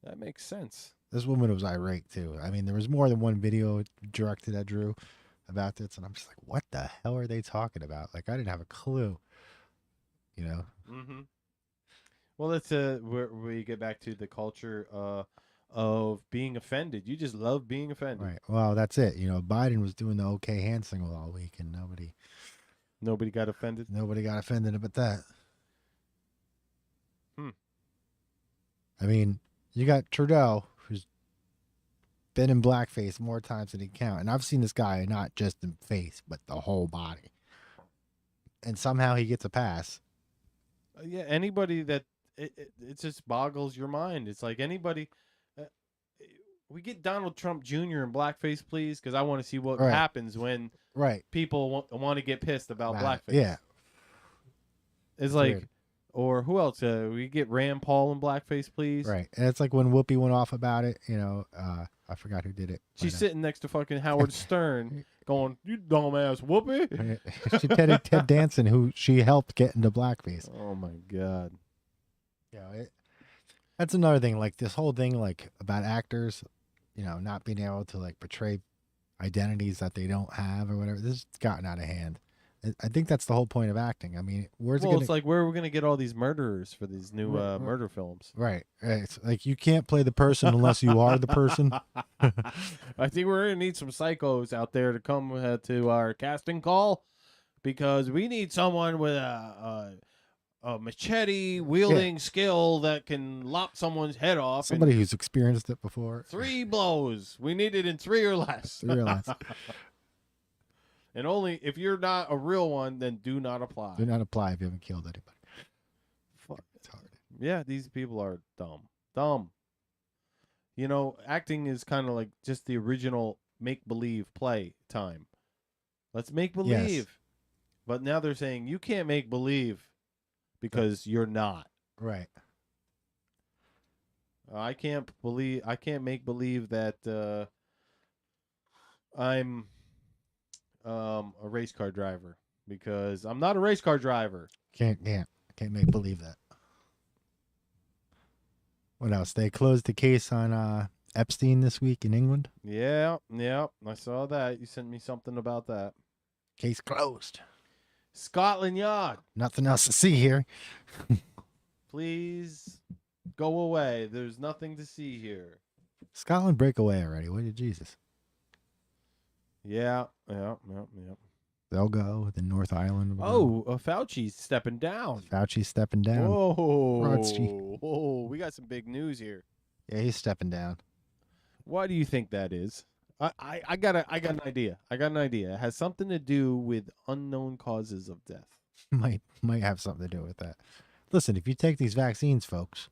S8: That makes sense.
S7: This woman was irate too. I mean, there was more than one video directed at Drew about this, and I'm just like, what the hell are they talking about? Like, I didn't have a clue. You know?
S8: Mm-hmm. Well, that's where we get back to the culture of being offended. You just love being offended.
S7: Right. Well, that's it. You know, Biden was doing the okay hand signal all week, and
S8: Nobody got offended.
S7: nobody got offended about that.
S8: Hmm.
S7: I mean, you got Trudeau, who's been in blackface more times than he can count, and I've seen this guy not just in face, but the whole body. And somehow he gets a pass.
S8: Yeah, anybody that it just boggles your mind. It's like anybody. We get Donald Trump Jr. in blackface, please, because I want to see what
S7: Right.
S8: happens when
S7: Right.
S8: people want to get pissed about blackface.
S7: Yeah.
S8: It's like,
S7: weird.
S8: or who else? We get Rand Paul in blackface, please.
S7: Right. And it's like when Whoopi went off about it, you know, I forgot who did it.
S8: She's
S7: but,
S8: sitting next to fucking Howard Stern, going, "You dumbass Whoopi."
S7: she Ted Danson, who she helped get into blackface.
S8: Oh my god.
S7: Yeah, that's another thing. Like this whole thing, like about actors, you know, not being able to like portray identities that they don't have or whatever. This has gotten out of hand. I think that's the whole point of acting. I mean, where's it
S8: Well,
S7: gonna...
S8: it's like where are we gonna get all these murderers for these new murder films?
S7: Right. It's like you can't play the person unless you are the person.
S8: I think we're gonna need some psychos out there to come to our casting call because we need someone with a machete wielding skill that can lop someone's head off.
S7: Somebody who's experienced it before.
S8: 3 blows. We need it in 3 or less.
S7: 3 or less.
S8: And only if you're not a real one, then do not apply.
S7: Do not apply if you haven't killed anybody.
S8: Fuck.
S7: It's hard.
S8: Yeah, these people are dumb. Dumb. You know, acting is kind of like just the original make-believe play time. Let's make believe.
S7: Yes.
S8: But now they're saying you can't make believe because you're not.
S7: Right.
S8: I can't make believe that I'm a race car driver because I'm not a race car driver.
S7: Can't make believe that. What else? They closed the case on Epstein this week in England.
S8: Yeah, I saw that. You sent me something about that.
S7: Case closed.
S8: Scotland Yard,
S7: Nothing else to see here.
S8: please go away. There's nothing to see here.
S7: Scotland break away already. What did Jesus?
S8: Yeah.
S7: They'll go the North Island.
S8: Oh, Fauci's stepping down.
S7: Fauci's stepping down.
S8: Whoa. Whoa, we got some big news here.
S7: Yeah, he's stepping down.
S8: Why do you think that is? I got an idea. It has something to do with unknown causes of death.
S7: Might have something to do with that. Listen, if you take these vaccines, folks,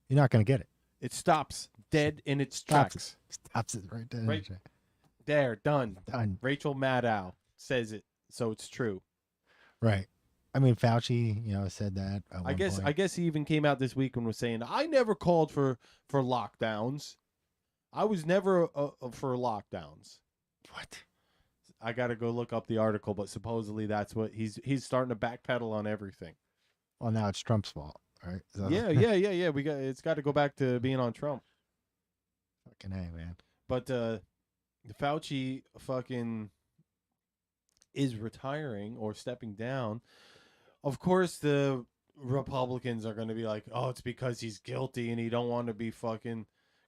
S7: you're not going to get it.
S8: It stops dead in its
S7: Stops
S8: tracks.
S7: it. Stops it right there.
S8: Right. There, done.
S7: Done.
S8: Rachel Maddow says it, so it's true.
S7: Right. I mean, Fauci, said that. At
S8: I
S7: one
S8: guess
S7: point.
S8: I guess he even came out this week and was saying, I never called for lockdowns. I was never for lockdowns.
S7: What?
S8: I got to go look up the article, but supposedly that's what he's starting to backpedal on everything.
S7: Well, now it's Trump's fault, right?
S8: Yeah. It's got to go back to being on Trump.
S7: Fucking A, man.
S8: But Fauci fucking is retiring or stepping down. Of course, the Republicans are going to be like, "Oh, it's because he's guilty and he don't want to be fucking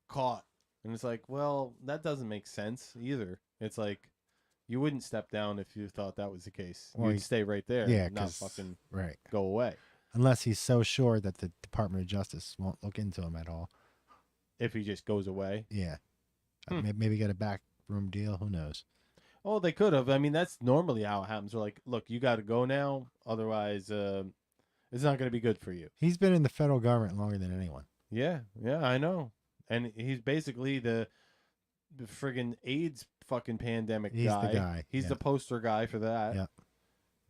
S8: caught." And it's like, well, that doesn't make sense either. It's like you wouldn't step down if you thought that was the case.
S7: Well,
S8: You'd stay right there,
S7: Yeah,
S8: and not
S7: 'cause-
S8: fucking
S7: right.
S8: go away.
S7: Unless he's so sure that the Department of Justice won't look into him at all.
S8: If he just goes away.
S7: Yeah. Maybe get a backroom deal. Who knows?
S8: Oh, they could have. I mean, that's normally how it happens. They're like, look, you got to go now. Otherwise, it's not going to be good for you.
S7: He's been in the federal government longer than anyone.
S8: Yeah, I know. And he's basically the friggin' AIDS fucking pandemic
S7: He's
S8: guy.
S7: the guy.
S8: He's
S7: Yeah.
S8: the poster guy for that.
S7: Yeah.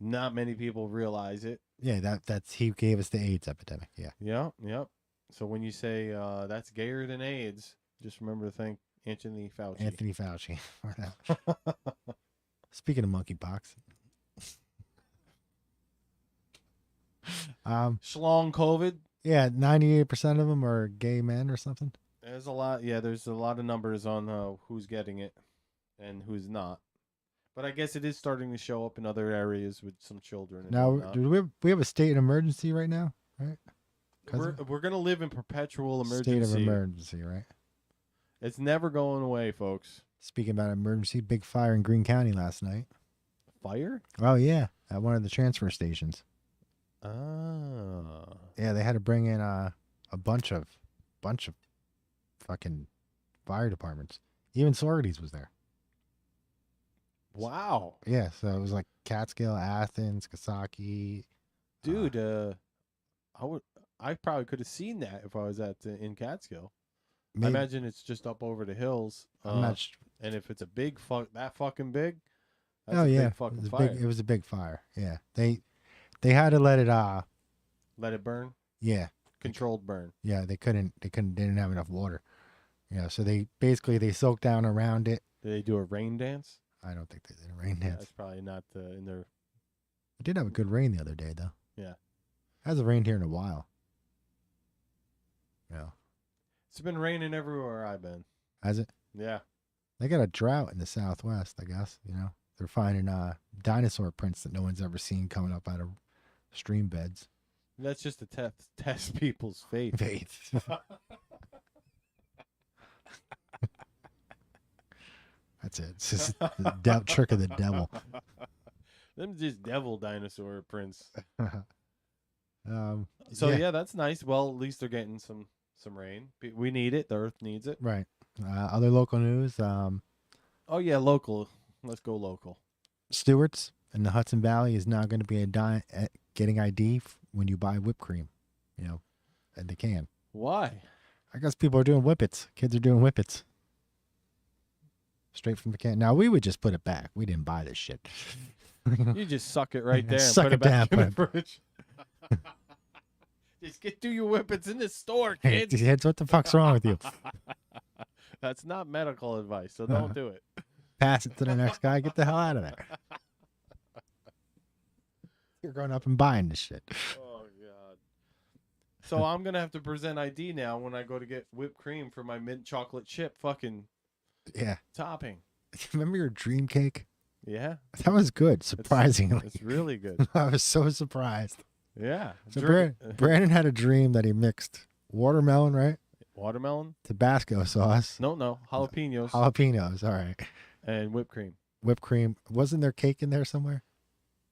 S8: Not many people realize it.
S7: Yeah, that's he gave us the AIDS epidemic. Yeah.
S8: Yep. So when you say that's gayer than AIDS, just remember to thank Anthony Fauci.
S7: Anthony Fauci. for that. Speaking of monkeypox.
S8: Schlong COVID.
S7: Yeah, 98% of them are gay men or something.
S8: There's a lot. Yeah, there's a lot of numbers on who's getting it and who's not. But I guess it is starting to show up in other areas with some children. And
S7: Now,
S8: whatnot.
S7: do we have a state of emergency right now? Right?
S8: We're gonna live in perpetual
S7: State
S8: emergency.
S7: of emergency, right?
S8: It's never going away, folks.
S7: Speaking about emergency, big fire in Greene County last night.
S8: Fire?
S7: Oh yeah, at one of the transfer stations.
S8: Ah.
S7: Yeah, they had to bring in a bunch of fucking fire departments. Even Sororities was there.
S8: Wow.
S7: Yeah, so it was like Catskill, Athens, Kasaki.
S8: Dude, I probably could have seen that if I was in Catskill. I
S7: Maybe,
S8: imagine it's just up over the hills.
S7: I'm not.
S8: And if it's a big that fucking big, that's
S7: Oh
S8: a
S7: yeah,
S8: big fucking
S7: it was
S8: fire.
S7: big. It was a big fire. Yeah, they had to let it.
S8: Let it burn.
S7: Yeah,
S8: Controlled burn.
S7: yeah. They didn't have enough water. Yeah, so they soaked down around it.
S8: Did they do a rain dance?
S7: I don't think they did a rain dance.
S8: That's probably not in their.
S7: It did have a good rain the other day though.
S8: Yeah.
S7: Hasn't rained here in a while. Yeah.
S8: It's been raining everywhere I've been.
S7: Has it?
S8: Yeah.
S7: They got a drought in the Southwest, I guess. They're finding dinosaur prints that no one's ever seen coming up out of stream beds.
S8: That's just to test people's faith.
S7: Faith. That's it. It's just the trick of the devil.
S8: Them just devil dinosaur prints.
S7: Um,
S8: So yeah, that's nice. Well, at least they're getting some rain. We need it. The earth needs it.
S7: Right. Other local news.
S8: Oh yeah, local. Let's go local.
S7: Stewart's in the Hudson Valley is now going to be getting ID when you buy whipped cream. And they can.
S8: Why?
S7: I guess people are doing whippets. Kids are doing whippets. Straight from the can. Now, we would just put it back. We didn't buy this shit.
S8: You just suck it right there and
S7: Suck
S8: put
S7: it
S8: it back
S7: down,
S8: in the fridge. Just get do your whippets in the store,
S7: Hey,
S8: kids.
S7: kids, what the fuck's wrong with you?
S8: That's not medical advice, so don't do it.
S7: Pass it to the next guy. Get the hell out of there. You're going up and buying this shit.
S8: Oh god. So I'm gonna have to present ID now when I go to get whipped cream for my mint chocolate chip fucking
S7: Yeah.
S8: topping.
S7: Remember your dream cake?
S8: Yeah,
S7: That was good, surprisingly.
S8: it's really good.
S7: I was so surprised.
S8: Yeah.
S7: So Brandon had a dream that he mixed watermelon, right?
S8: Watermelon?
S7: Tabasco sauce.
S8: No, jalapenos
S7: Jalapenos, all right.
S8: and whipped cream.
S7: Whipped cream. Wasn't there cake in there somewhere?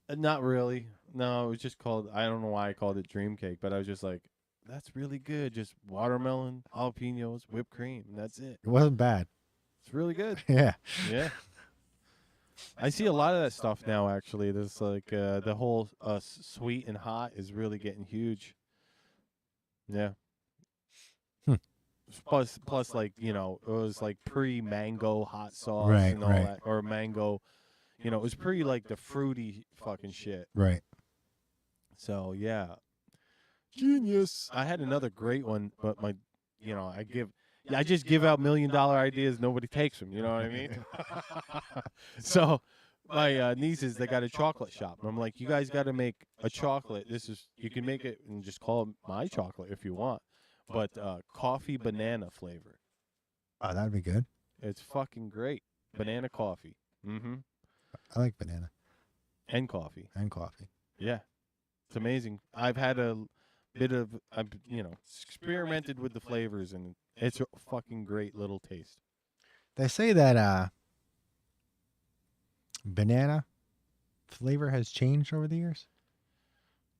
S8: Not really. No, it was just called. I don't know why I called it dream cake, but I was just like, that's really good. Just watermelon, jalapenos, whipped cream, and that's it.
S7: It wasn't bad.
S8: It's really good.
S7: Yeah.
S8: Yeah. I see a lot of that stuff now. Actually, there's like the whole sweet and hot is really getting huge. Yeah. plus like it was like pre-mango hot sauce
S7: Right,
S8: and all
S7: right.
S8: that, or mango. It was pretty like the fruity fucking shit.
S7: Right.
S8: So yeah, genius. I had another great one, but I just give out $1 million ideas. Nobody takes them. You know what I mean? So my nieces, they got a chocolate shop. And I'm like, you guys got to make a chocolate. You can make it and just call it my chocolate if you want, but coffee banana flavor.
S7: Oh, that'd be good.
S8: It's fucking great. Banana coffee. Mm-hmm.
S7: I like banana
S8: And coffee.
S7: and coffee.
S8: Yeah. It's amazing. I've had a bit of, I've experimented with the flavors, and it's a fucking great little taste.
S7: They say that banana flavor has changed over the years.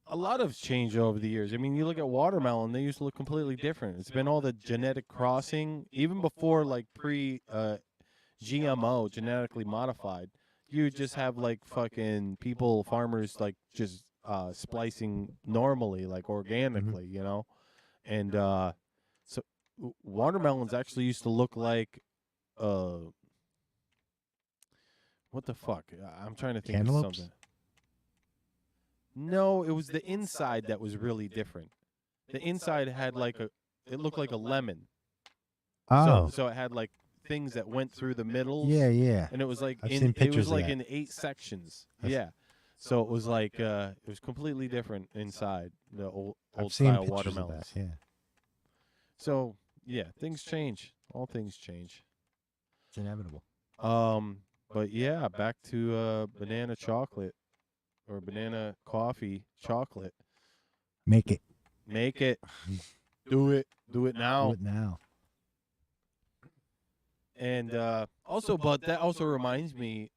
S8: A lot of changed over the years. I mean, you look at watermelon; they used to look completely different. It's been all the genetic crossing, even before like GMO, genetically modified. You just have like fucking farmers like just splicing normally, like organically, and so watermelons actually used to look like what the fuck? I'm trying to think
S7: Cantaloupes?
S8: of something. No, it was the inside that was really different. The inside had it looked like a lemon.
S7: Oh,
S8: So it had like things that went through the middles.
S7: yeah.
S8: And it was like
S7: I've seen
S8: it
S7: pictures
S8: was
S7: of
S8: like
S7: that.
S8: in 8 sections. Yeah. So it was like it was completely different inside the old
S7: I've seen
S8: style
S7: pictures of
S8: watermelons.
S7: that. Yeah,
S8: So yeah, things change. All things change.
S7: it's inevitable.
S8: But yeah, back to banana chocolate or banana coffee chocolate.
S7: Make it.
S8: Make it. Do it. Do it
S7: Do
S8: now.
S7: it now.
S8: And but that also reminds me,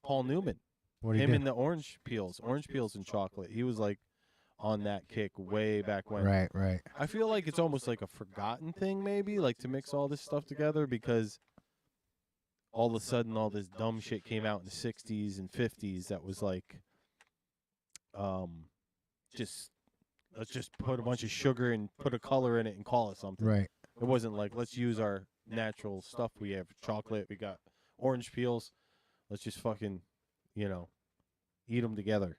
S8: Paul Newman,
S7: What do you
S8: him
S7: do?
S8: and the orange peels and chocolate. He was like on that kick way back when.
S7: Right.
S8: I feel like it's almost like a forgotten thing, maybe, like to mix all this stuff together, because all of a sudden all this dumb shit came out in the 60s and 50s that was like, let's just put a bunch of sugar and put a color in it and call it something.
S7: Right.
S8: It wasn't like, let's use our natural stuff. We have chocolate, we got orange peels. Let's just fucking, eat them together.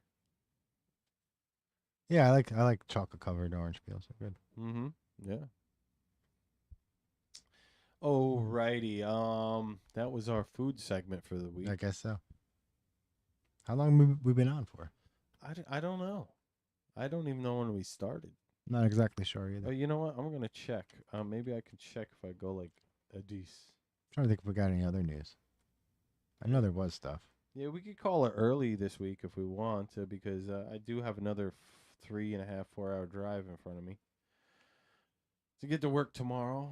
S7: Yeah, I like chocolate covered orange peels. They're good.
S8: Mm-hmm. Yeah. Alrighty. That was our food segment for the week.
S7: I guess so. How long have we been on for?
S8: I don't know. I don't even know when we started.
S7: Not exactly sure either.
S8: Oh, you know what? I'm gonna check. Maybe I can check if I go like a dece.
S7: Trying to think if we got any other news. I know there was stuff.
S8: Yeah, we could call it early this week if we want to, because I do have another 3.5, 4-hour drive in front of me to get to work tomorrow.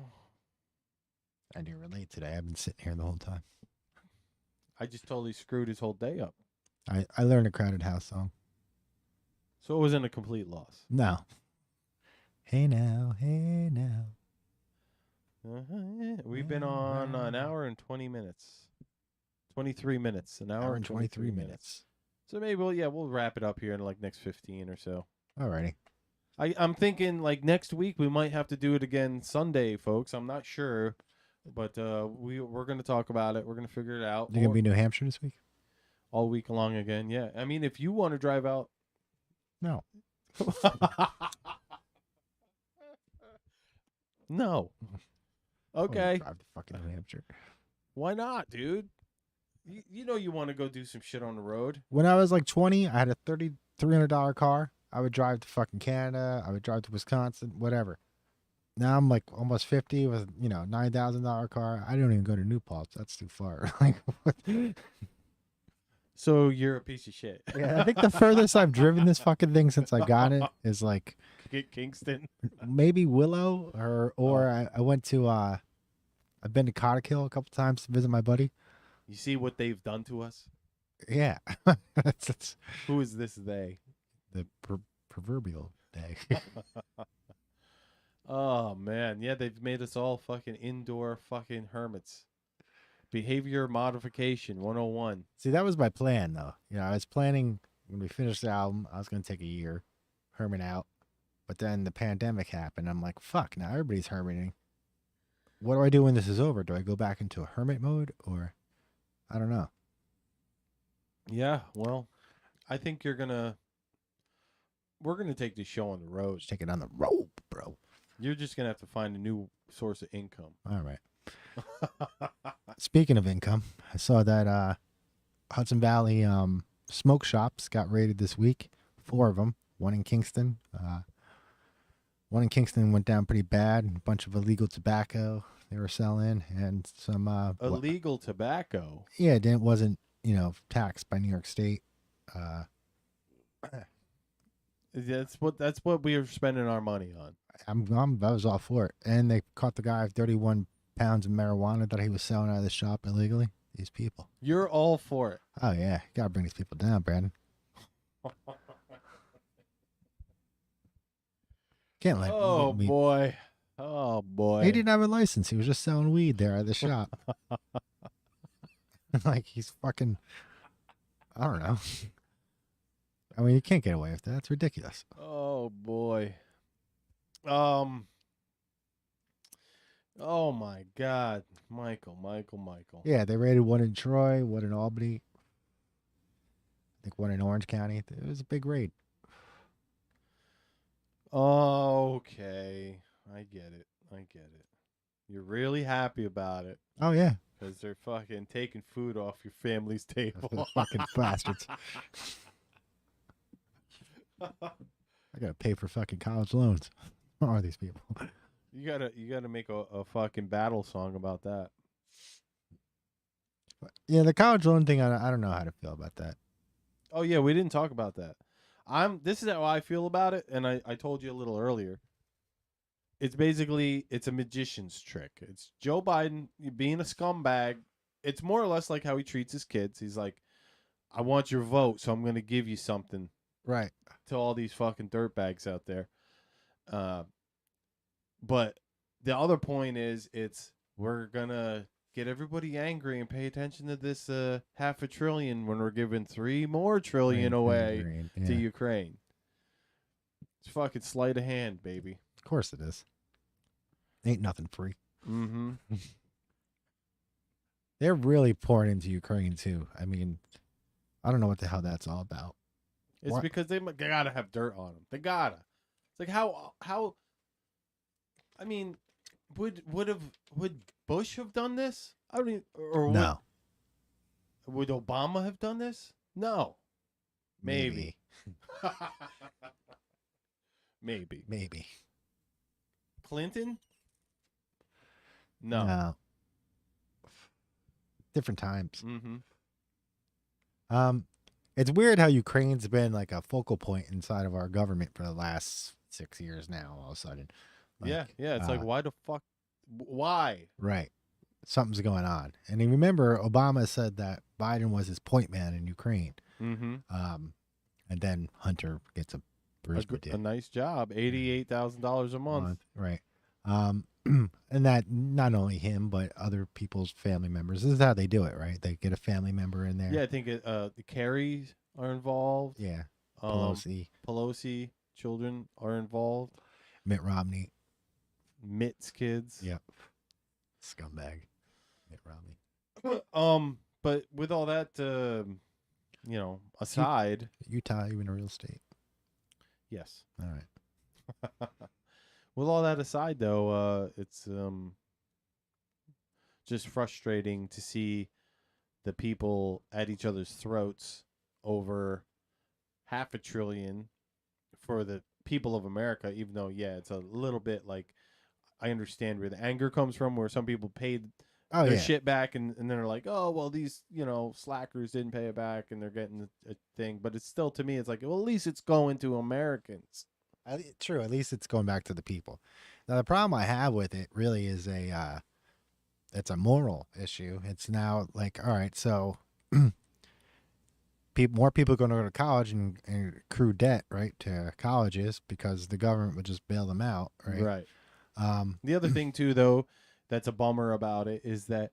S7: I didn't relate today. I've been sitting here the whole time.
S8: I just totally screwed his whole day up.
S7: I learned a Crowded House song.
S8: So it wasn't a complete loss.
S7: No. Hey now, hey now.
S8: We've been on an hour and 20 minutes. 23 minutes. An hour and 23 minutes. So maybe we'll wrap it up here in like next 15 or so.
S7: Alrighty.
S8: I'm thinking like next week we might have to do it again Sunday, folks. I'm not sure, but we're going to talk about it. We're going to figure it out.
S7: You going to be in New Hampshire this week?
S8: All week long again, yeah. I mean, if you want to drive out.
S7: No.
S8: No. Okay.
S7: Drive to fucking New Hampshire.
S8: Why not, dude? You know you want to go do some shit on the road.
S7: When I was like 20, I had a $300 car. I would drive to fucking Canada. I would drive to Wisconsin, whatever. Now I'm like almost 50 with, $9,000 car. I don't even go to New Paltz. That's too far. Like, what?
S8: So you're a piece of shit.
S7: Yeah, I think the furthest I've driven this fucking thing since I got it is like
S8: Kingston.
S7: maybe Willow or I went to I've been to Cottikill a couple times to visit my buddy.
S8: You see what they've done to us?
S7: Yeah. that's
S8: Who is this they?
S7: the proverbial day.
S8: Oh man, yeah, they've made us all fucking indoor fucking hermits. Behavior modification 101.
S7: See, that was my plan though. I was planning when we finished the album, I was going to take a year, hermit out, But then the pandemic happened. I'm like, fuck, now everybody's hermiting. What do I do when this is over? Do I go back into a hermit mode or I don't know.
S8: Yeah, well, I think we're gonna take this show on the road.
S7: Just take it on the road, bro.
S8: You're just gonna have to find a new source of income.
S7: All right. Speaking of income, I saw that Hudson Valley smoke shops got raided this week. 4 of them. One in Kingston. One in Kingston went down pretty bad. A bunch of illegal tobacco they were selling, and some
S8: Illegal tobacco.
S7: Yeah, it wasn't taxed by New York State.
S8: That's what we are spending our money on.
S7: I was all for it, and they caught the guy with 31 pounds of marijuana that he was selling out of the shop illegally. These people.
S8: You're all for it.
S7: Oh yeah, gotta bring these people down, Brandon. Can't let. me.
S8: Boy. Oh boy.
S7: He didn't have a license. He was just selling weed there at the shop. Like he's fucking. I don't know. I mean, you can't get away with that. It's ridiculous.
S8: Oh boy. Oh my God, Michael.
S7: Yeah, they raided one in Troy, one in Albany. I think one in Orange County. It was a big raid.
S8: Okay, I get it. You're really happy about it
S7: Oh yeah,
S8: because they're fucking taking food off your family's table.
S7: fucking bastards. I gotta pay for fucking college loans. Who are these people?
S8: You gotta make a fucking battle song about that.
S7: Yeah, the college loan thing. I don't know how to feel about that.
S8: Oh yeah, we didn't talk about that. This is how I feel about it, and I told you a little earlier. It's basically a magician's trick. It's Joe Biden being a scumbag. It's more or less like how he treats his kids. He's like, I want your vote, so I'm gonna give you something.
S7: Right.
S8: To all these fucking dirtbags out there. But the other point is we're gonna get everybody angry and pay attention to this $500 billion when we're giving $3 more trillion away to Ukraine. It's fucking sleight of hand, baby.
S7: Of course it is. Ain't nothing free.
S8: Mm-hmm.
S7: They're really pouring into Ukraine too. I mean, I don't know what the hell that's all about.
S8: It's because they gotta have dirt on them. They gotta. It's like how. I mean, would Bush have done this? I don't even. Or
S7: no.
S8: Would Obama have done this? No. Maybe. Maybe. Clinton? No.
S7: Different times.
S8: Mm-hmm.
S7: It's weird how Ukraine's been like a focal point inside of our government for the last 6 years now. All of a sudden.
S8: Like, yeah. It's like, why the fuck? Why?
S7: Right. Something's going on. And you remember Obama said that Biden was his point man in Ukraine.
S8: Mm-hmm.
S7: And then Hunter gets a
S8: nice job. $88,000 a month.
S7: Right. And that not only him, but other people's family members. This is how they do it, right? They get a family member in there.
S8: Yeah, I think the Kerrys are involved.
S7: Yeah.
S8: Pelosi children are involved.
S7: Mitt Romney.
S8: Mitt's kids.
S7: Yep. Scumbag. Mitt Romney.
S8: But with all that, aside.
S7: Utah, even real estate.
S8: Yes.
S7: All right.
S8: With all that aside, though, it's just frustrating to see the people at each other's throats over $500 billion for the people of America, even though, yeah, it's a little bit like I understand where the anger comes from, where some people paid their shit back and then they're like, oh, well, these, slackers didn't pay it back and they're getting a thing. But it's still, to me, it's like, well, at least it's going to Americans.
S7: True. At least it's going back to the people. Now, the problem I have with it really is it's a moral issue. It's now like, all right, so more people are going to go to college and accrue debt, right, to colleges because the government would just bail them out, right?
S8: Right. The other thing, too, though, that's a bummer about it is that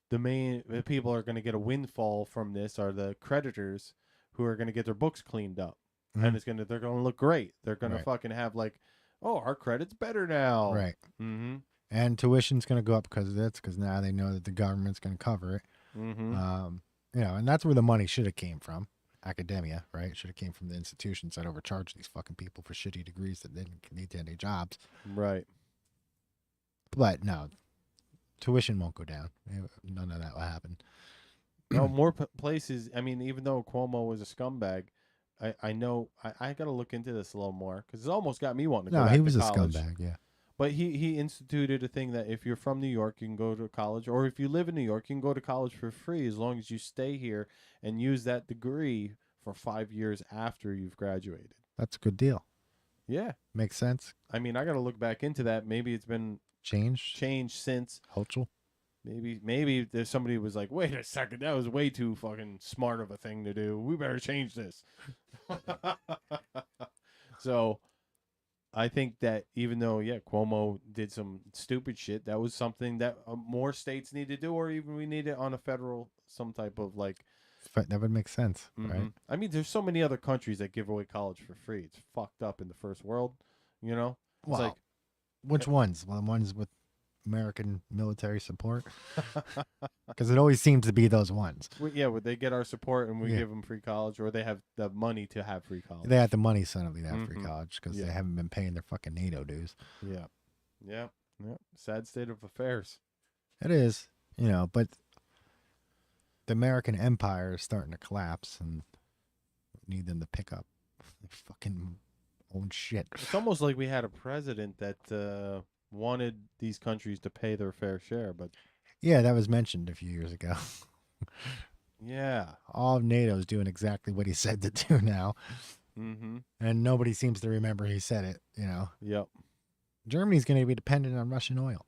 S8: the people are going to get a windfall from this are the creditors who are going to get their books cleaned up. and they're gonna look great. They're gonna
S7: Right.
S8: fucking have like, oh, our credit's better now.
S7: Right.
S8: Mm-hmm.
S7: And tuition's going to go up because of this, because now they know that the government's going to cover it.
S8: Mm-hmm.
S7: And that's where the money should have came from. Academia, right? Should have came from the institutions that overcharge these fucking people for shitty degrees that didn't need to any jobs.
S8: Right.
S7: But no, tuition won't go down. None of that will happen.
S8: No, more places. I mean, even though Cuomo was a scumbag, I know I got to look into this a little more because it almost got me wanting to go
S7: No,
S8: back
S7: he was
S8: to
S7: a
S8: college.
S7: scumbag, yeah.
S8: But he instituted a thing that if you're from New York, you can go to college, or if you live in New York, you can go to college for free as long as you stay here and use that degree for 5 years after you've graduated.
S7: That's a good deal.
S8: Yeah.
S7: Makes sense.
S8: I mean, I got to look back into that. Maybe it's been
S7: changed
S8: since.
S7: Hopeful.
S8: Maybe there's somebody who was like, wait a second, that was way too fucking smart of a thing to do. We better change this. So I think that even though, Cuomo did some stupid shit, that was something that more states need to do, or even we need it on a federal, some type of like.
S7: That would make sense, right?
S8: I mean, there's so many other countries that give away college for free. It's fucked up in the first world, you know? It's
S7: Well,
S8: like,
S7: which ones? Well, the ones with American military support? Because it always seems to be those ones.
S8: would they get our support and we give them free college, or they have the money to have free college?
S7: They have the money suddenly to have free college because
S8: Yeah.
S7: they haven't been paying their fucking NATO dues.
S8: Yeah. Sad state of affairs.
S7: It is, but the American empire is starting to collapse and we need them to pick up their fucking own shit.
S8: It's almost like we had a president that wanted these countries to pay their fair share, but
S7: Yeah, that was mentioned a few years ago.
S8: yeah.
S7: All of NATO's doing exactly what he said to do now.
S8: Mm-hmm.
S7: And nobody seems to remember he said it,
S8: Yep.
S7: Germany's going to be dependent on Russian oil.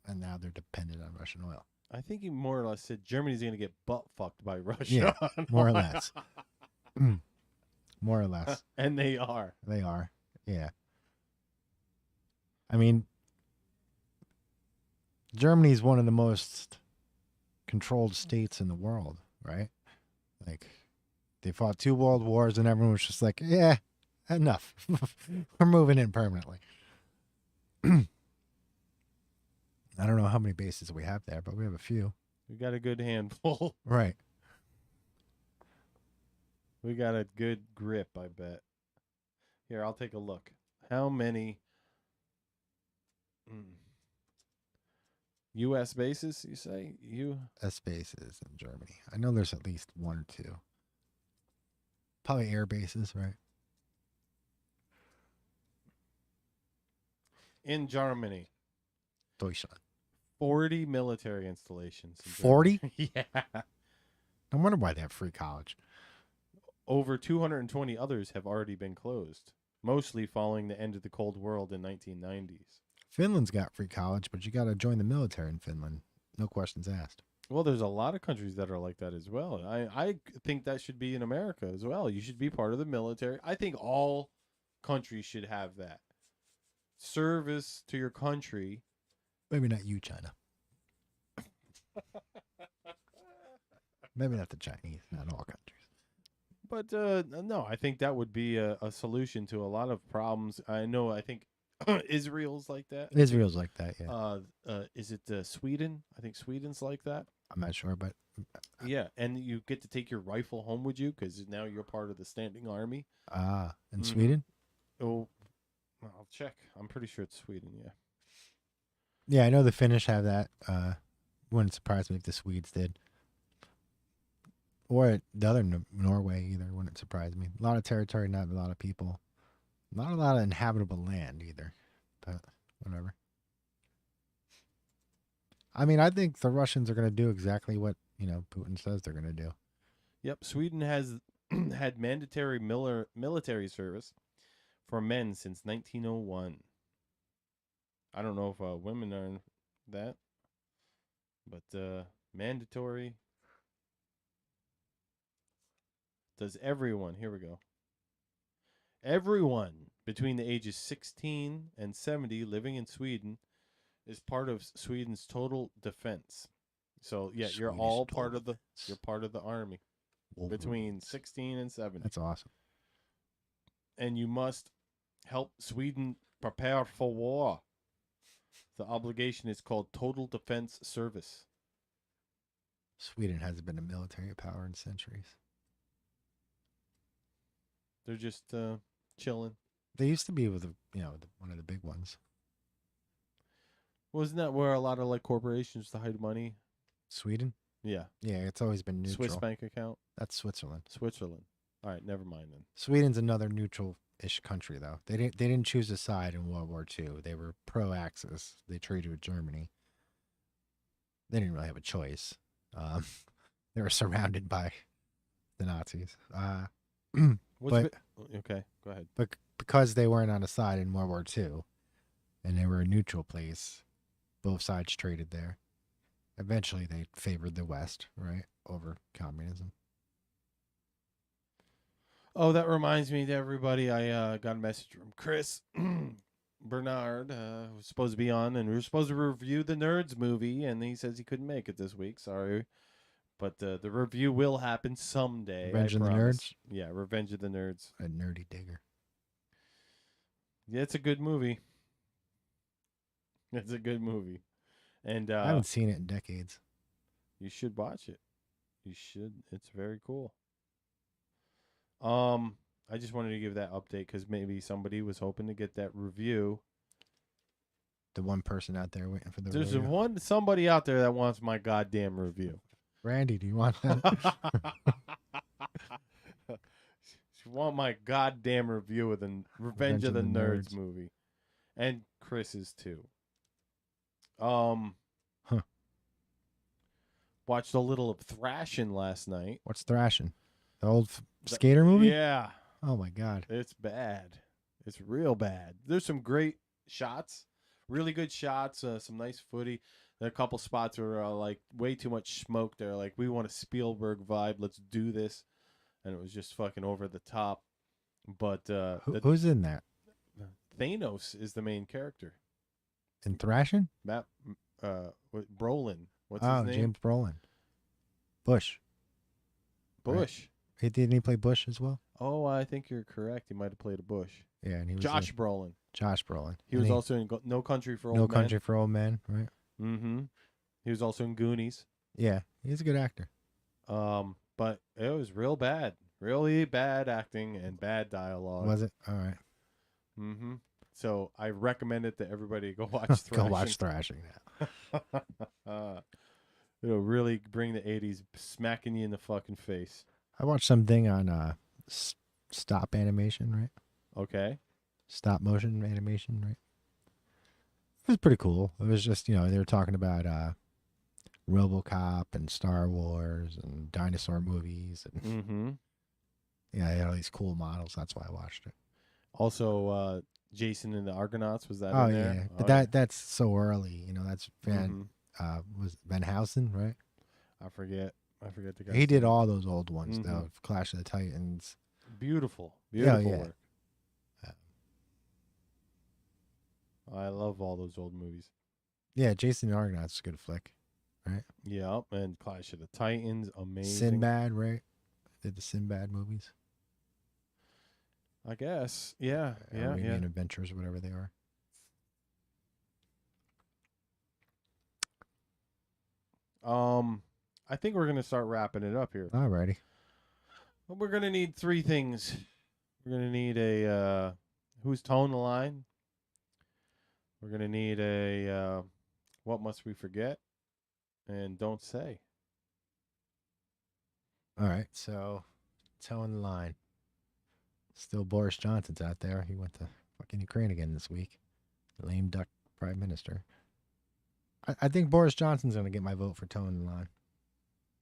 S7: And now they're dependent on Russian oil.
S8: I think he more or less said Germany's going to get butt fucked by Russia.
S7: Yeah, more or less. More or less.
S8: And they are.
S7: They are. Yeah. I mean, Germany's one of the most controlled states in the world, right? Like, they fought 2 world wars and everyone was just like, yeah, enough. We're moving in permanently. I don't know how many bases we have there, but we have a few.
S8: We got a good handful.
S7: Right.
S8: We got a good grip, I bet. Here, I'll take a look. How many U.S. bases, you say?
S7: S bases in Germany. I know there's at least 1 or 2. Probably air bases, right?
S8: In Germany.
S7: Deutschland.
S8: 40 military installations.
S7: 40?
S8: Yeah.
S7: I wonder why they have free college.
S8: Over 220 others have already been closed, mostly following the end of the Cold War in 1990s.
S7: Finland's got free college, but you got to join the military in Finland. No questions asked.
S8: Well, there's a lot of countries that are like that as well. I think that should be in America as well. You should be part of the military. I think all countries should have that. Service to your country.
S7: Maybe not you, China. Maybe not the Chinese, not all countries.
S8: But no, I think that would be a solution to a lot of problems. I think Israel's like that.
S7: Israel's like that, yeah.
S8: Is it Sweden? I think Sweden's like that.
S7: I'm not sure, but
S8: Yeah, and you get to take your rifle home with you because now you're part of the standing army.
S7: in Sweden?
S8: Oh, I'll check. I'm pretty sure it's Sweden, yeah.
S7: Yeah, I know the Finnish have that. Wouldn't surprise me if the Swedes did. Or the other Norway either wouldn't surprise me. A lot of territory, not a lot of people. Not a lot of inhabitable land either. But whatever. I mean, I think the Russians are going to do exactly what, Putin says they're going to do.
S8: Yep, Sweden has had mandatory military service for men since 1901. I don't know if women are that, but mandatory. Does everyone, here we go. Everyone between the ages 16 and 70 living in Sweden is part of Sweden's total defense. So yeah, you're
S7: Swedish
S8: all
S7: total
S8: part of the army
S7: Wolverines.
S8: between 16 and 70.
S7: That's awesome.
S8: and you must help Sweden prepare for war. The obligation is called Total Defense Service.
S7: Sweden hasn't been a military power in centuries.
S8: They're just chilling.
S7: They used to be with one of the big ones.
S8: Wasn't that where a lot of like corporations to hide money?
S7: Sweden?
S8: Yeah.
S7: Yeah, it's always been neutral.
S8: Swiss bank account?
S7: That's Switzerland.
S8: Switzerland. All right, never mind then.
S7: Sweden's another neutral-ish country, though. They didn't choose a side in World War II. They were pro-Axis. They traded with Germany. They didn't really have a choice. They were surrounded by the Nazis.
S8: Okay, go ahead.
S7: But because they weren't on a side in World War II, and they were a neutral place, both sides traded there. Eventually, they favored the West, right, over communism.
S8: Oh, that reminds me to everybody. I got a message from Chris Bernard, who was supposed to be on, and we were supposed to review the Nerds movie, and he says he couldn't make it this week. Sorry. But the review will happen someday.
S7: Revenge of the Nerds?
S8: Yeah, Revenge of the Nerds.
S7: A nerdy digger.
S8: Yeah, it's a good movie. It's a good movie. And
S7: I haven't seen it in decades.
S8: You should watch it. You should. It's very cool. I just wanted to give that update because maybe somebody was hoping to get that review.
S7: The one person out there waiting for the
S8: There's
S7: review.
S8: somebody out there that wants my goddamn review.
S7: Randy, do you want that?
S8: You want my goddamn review of the Revenge of the Nerds movie. And Chris's too. Watched a little of Thrashing last night.
S7: What's Thrashing? The old skater movie?
S8: Yeah.
S7: Oh my God.
S8: It's bad. It's real bad. There's some great shots. Really good shots. Some nice footy. There are a couple spots where like way too much smoke. They're like, we want a Spielberg vibe. Let's do this. And it was just fucking over the top. But
S7: who's in that?
S8: Thanos is the main character.
S7: In Thrashing?
S8: Brolin. What's
S7: his
S8: name?
S7: James Brolin. Bush.
S8: Bush.
S7: Right. Didn't he play Bush as well?
S8: Oh, I think you're correct. He might have played a Bush.
S7: Yeah, and he was
S8: Josh Brolin.
S7: Josh Brolin.
S8: He was also in No Country for Old Men.
S7: No Country for Old Men, right?
S8: Mm-hmm. He was also in Goonies.
S7: Yeah, he's a good actor.
S8: But it was real bad. Really bad acting and bad dialogue.
S7: Was it? All right.
S8: Mm-hmm. So I recommend it to everybody. Go watch Thrashing.
S7: Go watch Thrashing now.
S8: It'll really bring the 80s smacking you in the fucking face.
S7: I watched something on stop animation, right?
S8: Okay.
S7: Stop motion animation, right? It was pretty cool. It was just, they were talking about RoboCop and Star Wars and dinosaur movies. And yeah, they had all these cool models. That's why I watched it.
S8: Also, Jason and the Argonauts, was that
S7: in
S8: there?
S7: Yeah. But that's so early. That's was Van Helsing, right?
S8: I forget the guy.
S7: He did all those old ones, though. Clash of the Titans.
S8: Beautiful
S7: yeah.
S8: work. I love all those old movies.
S7: Yeah, Jason and the Argonauts is a good flick, right?
S8: Yeah, and Clash of the Titans, amazing.
S7: Sinbad, right? Did the Sinbad movies?
S8: I guess. Yeah.
S7: Arabian Adventures, whatever they are.
S8: I think we're gonna start wrapping it up here.
S7: Alrighty.
S8: Well, we're gonna need three things. We're gonna need a who's towing the line. We're gonna need a what must we forget, and don't say.
S7: All right, so towing the line. Still Boris Johnson's out there. He went to fucking Ukraine again this week. The lame duck prime minister. I think Boris Johnson's going to get my vote for towing the line.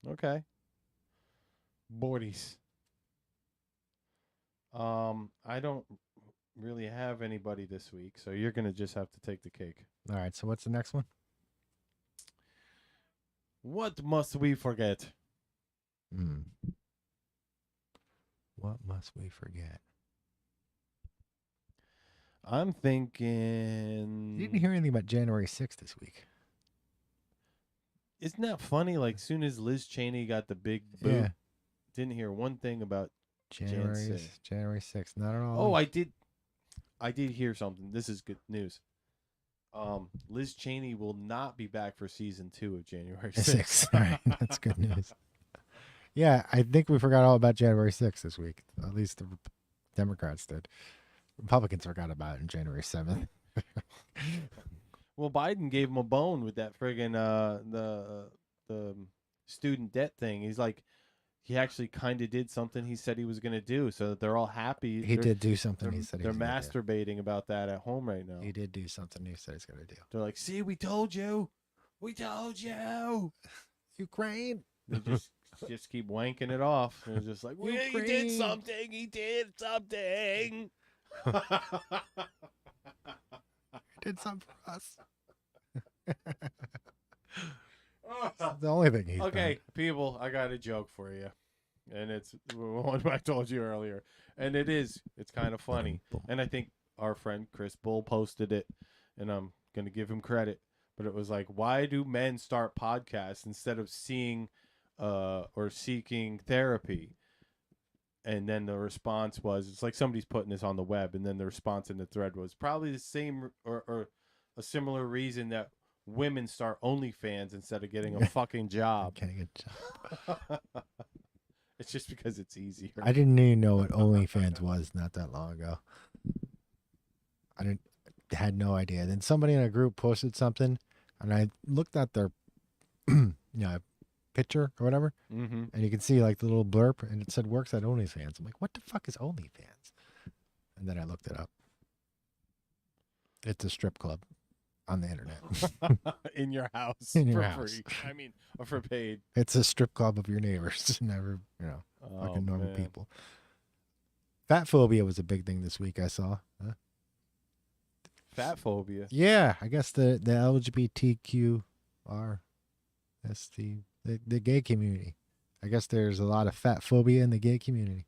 S8: Okay. Boris. I don't really have anybody this week, so you're going to just have to take the cake.
S7: All right, so what's the next one?
S8: What must we forget?
S7: What must we forget?
S8: I'm thinking...
S7: You didn't hear anything about January 6th this week.
S8: Isn't that funny? Like, soon as Liz Cheney got the big boot, didn't hear one thing about
S7: January 6th. Not at all.
S8: Oh, I did hear something. This is good news. Liz Cheney will not be back for season 2 of January 6th.
S7: All right, that's good news. Yeah, I think we forgot all about January 6th this week. At least the Democrats did. Republicans forgot about it on January 7th.
S8: Well, Biden gave him a bone with that friggin' the student debt thing. He's like, he actually kind of did something he said he was going to do, so that they're all happy.
S7: He did do something he said he
S8: they're
S7: was gonna do.
S8: masturbating about that at home right now.
S7: He did do something he said he's going to do.
S8: They're like, see, we told you. We told you.
S7: Ukraine.
S8: They just keep wanking it off. They're just like, well, he did
S7: Ukraine.
S8: something. He did something.
S7: He did something for us. That's the only thing he's
S8: Okay,
S7: done.
S8: people, I got a joke for you. And it's one I told you earlier. And it's kind of funny. And I think our friend Chris Bull posted it, and I'm going to give him credit. But it was like, why do men start podcasts instead of seeing or seeking therapy? And then the response was, it's like somebody's putting this on the web, and then the response in the thread was probably the same or a similar reason that women start OnlyFans instead of getting a fucking job.
S7: Getting a job.
S8: It's just because it's easier.
S7: I didn't even know what OnlyFans was not that long ago. Had no idea. Then somebody in a group posted something, and I looked at their picture or whatever, and you can see like the little blurb, and it said works at OnlyFans. I'm like, what the fuck is OnlyFans? And then I looked it up. It's a strip club on the internet.
S8: In your house.
S7: In your
S8: for
S7: house.
S8: free. I mean, or for paid.
S7: It's a strip club of your neighbors. Never, fucking normal
S8: man.
S7: people. Fat phobia was a big thing this week, I saw. Huh?
S8: Fat phobia.
S7: Yeah, I guess the the gay community. I guess there's a lot of fat phobia in the gay community.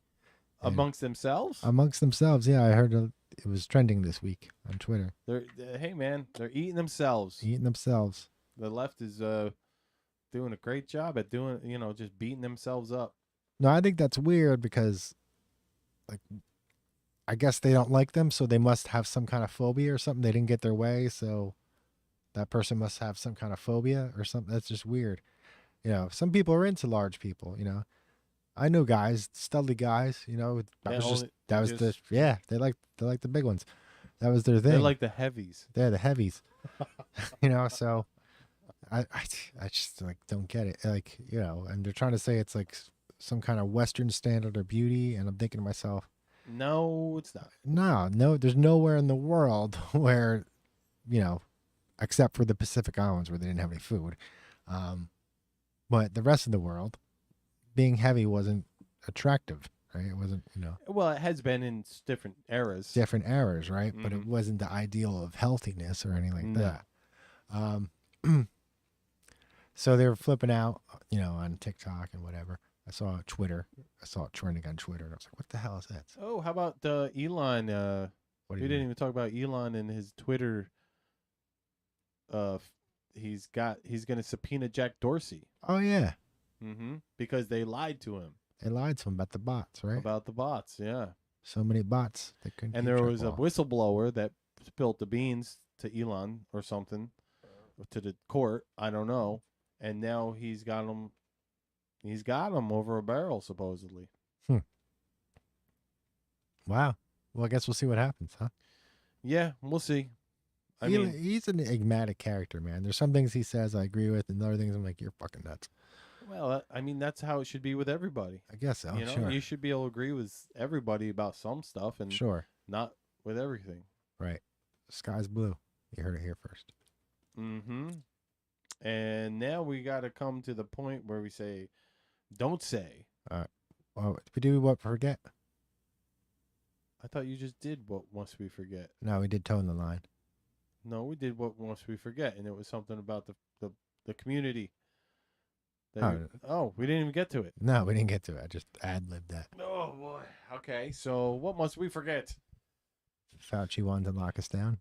S7: And
S8: Amongst themselves?
S7: amongst themselves, yeah. I heard it was trending this week on Twitter.
S8: Hey, man, they're eating themselves.
S7: Eating themselves.
S8: The left is doing a great job at doing, just beating themselves up.
S7: No, I think that's weird because, like, I guess they don't like them, so they must have some kind of phobia or something. They didn't get their way, so that person must have some kind of phobia or something. That's just weird. Some people are into large people. I know guys, studly guys. They like the big ones. That was their thing.
S8: They're like the heavies.
S7: They're the heavies. So I just like don't get it. And they're trying to say it's like some kind of Western standard of beauty, and I'm thinking to myself,
S8: No, it's not.
S7: no, there's nowhere in the world where, except for the Pacific Islands where they didn't have any food. But the rest of the world, being heavy wasn't attractive, right? It wasn't,
S8: Well, it has been in different eras.
S7: different eras, right? But it wasn't the ideal of healthiness or anything like that. So they were flipping out, on TikTok and whatever. I saw it trending on Twitter, and I was like, what the hell is that?
S8: Oh, how about Elon?
S7: What do
S8: We
S7: you
S8: didn't
S7: mean?
S8: even talk about Elon and his Twitter. He's going to subpoena Jack Dorsey.
S7: Oh, yeah.
S8: Because they lied to him
S7: They lied to him about the bots, right?
S8: about the bots. Yeah.
S7: So many bots. They couldn't
S8: And
S7: keep
S8: there
S7: track
S8: was
S7: of
S8: a
S7: all.
S8: whistleblower that spilled the beans to Elon or something, to the court. I don't know. And now he's got him. He's got him over a barrel, supposedly.
S7: Wow. Well, I guess we'll see what happens, huh?
S8: Yeah, we'll see.
S7: He's an enigmatic character, man. There's some things he says I agree with, and other things I'm like, you're fucking nuts.
S8: Well, that's how it should be with everybody.
S7: I guess so.
S8: You
S7: Sure.
S8: should be able to agree with everybody about some stuff and
S7: Sure.
S8: not with everything.
S7: Right. Sky's blue. You heard it here first.
S8: And now we got to come to the point where we say, don't say.
S7: Well, did we do what forget?
S8: I thought you just did what must we forget.
S7: No, we did tone the line.
S8: No, we did what must we forget, and it was something about the community. We didn't even get to it.
S7: No, we didn't get to it. I just ad-libbed that.
S8: Oh boy. Okay, so what must we forget?
S7: Fauci wanted to lock us down.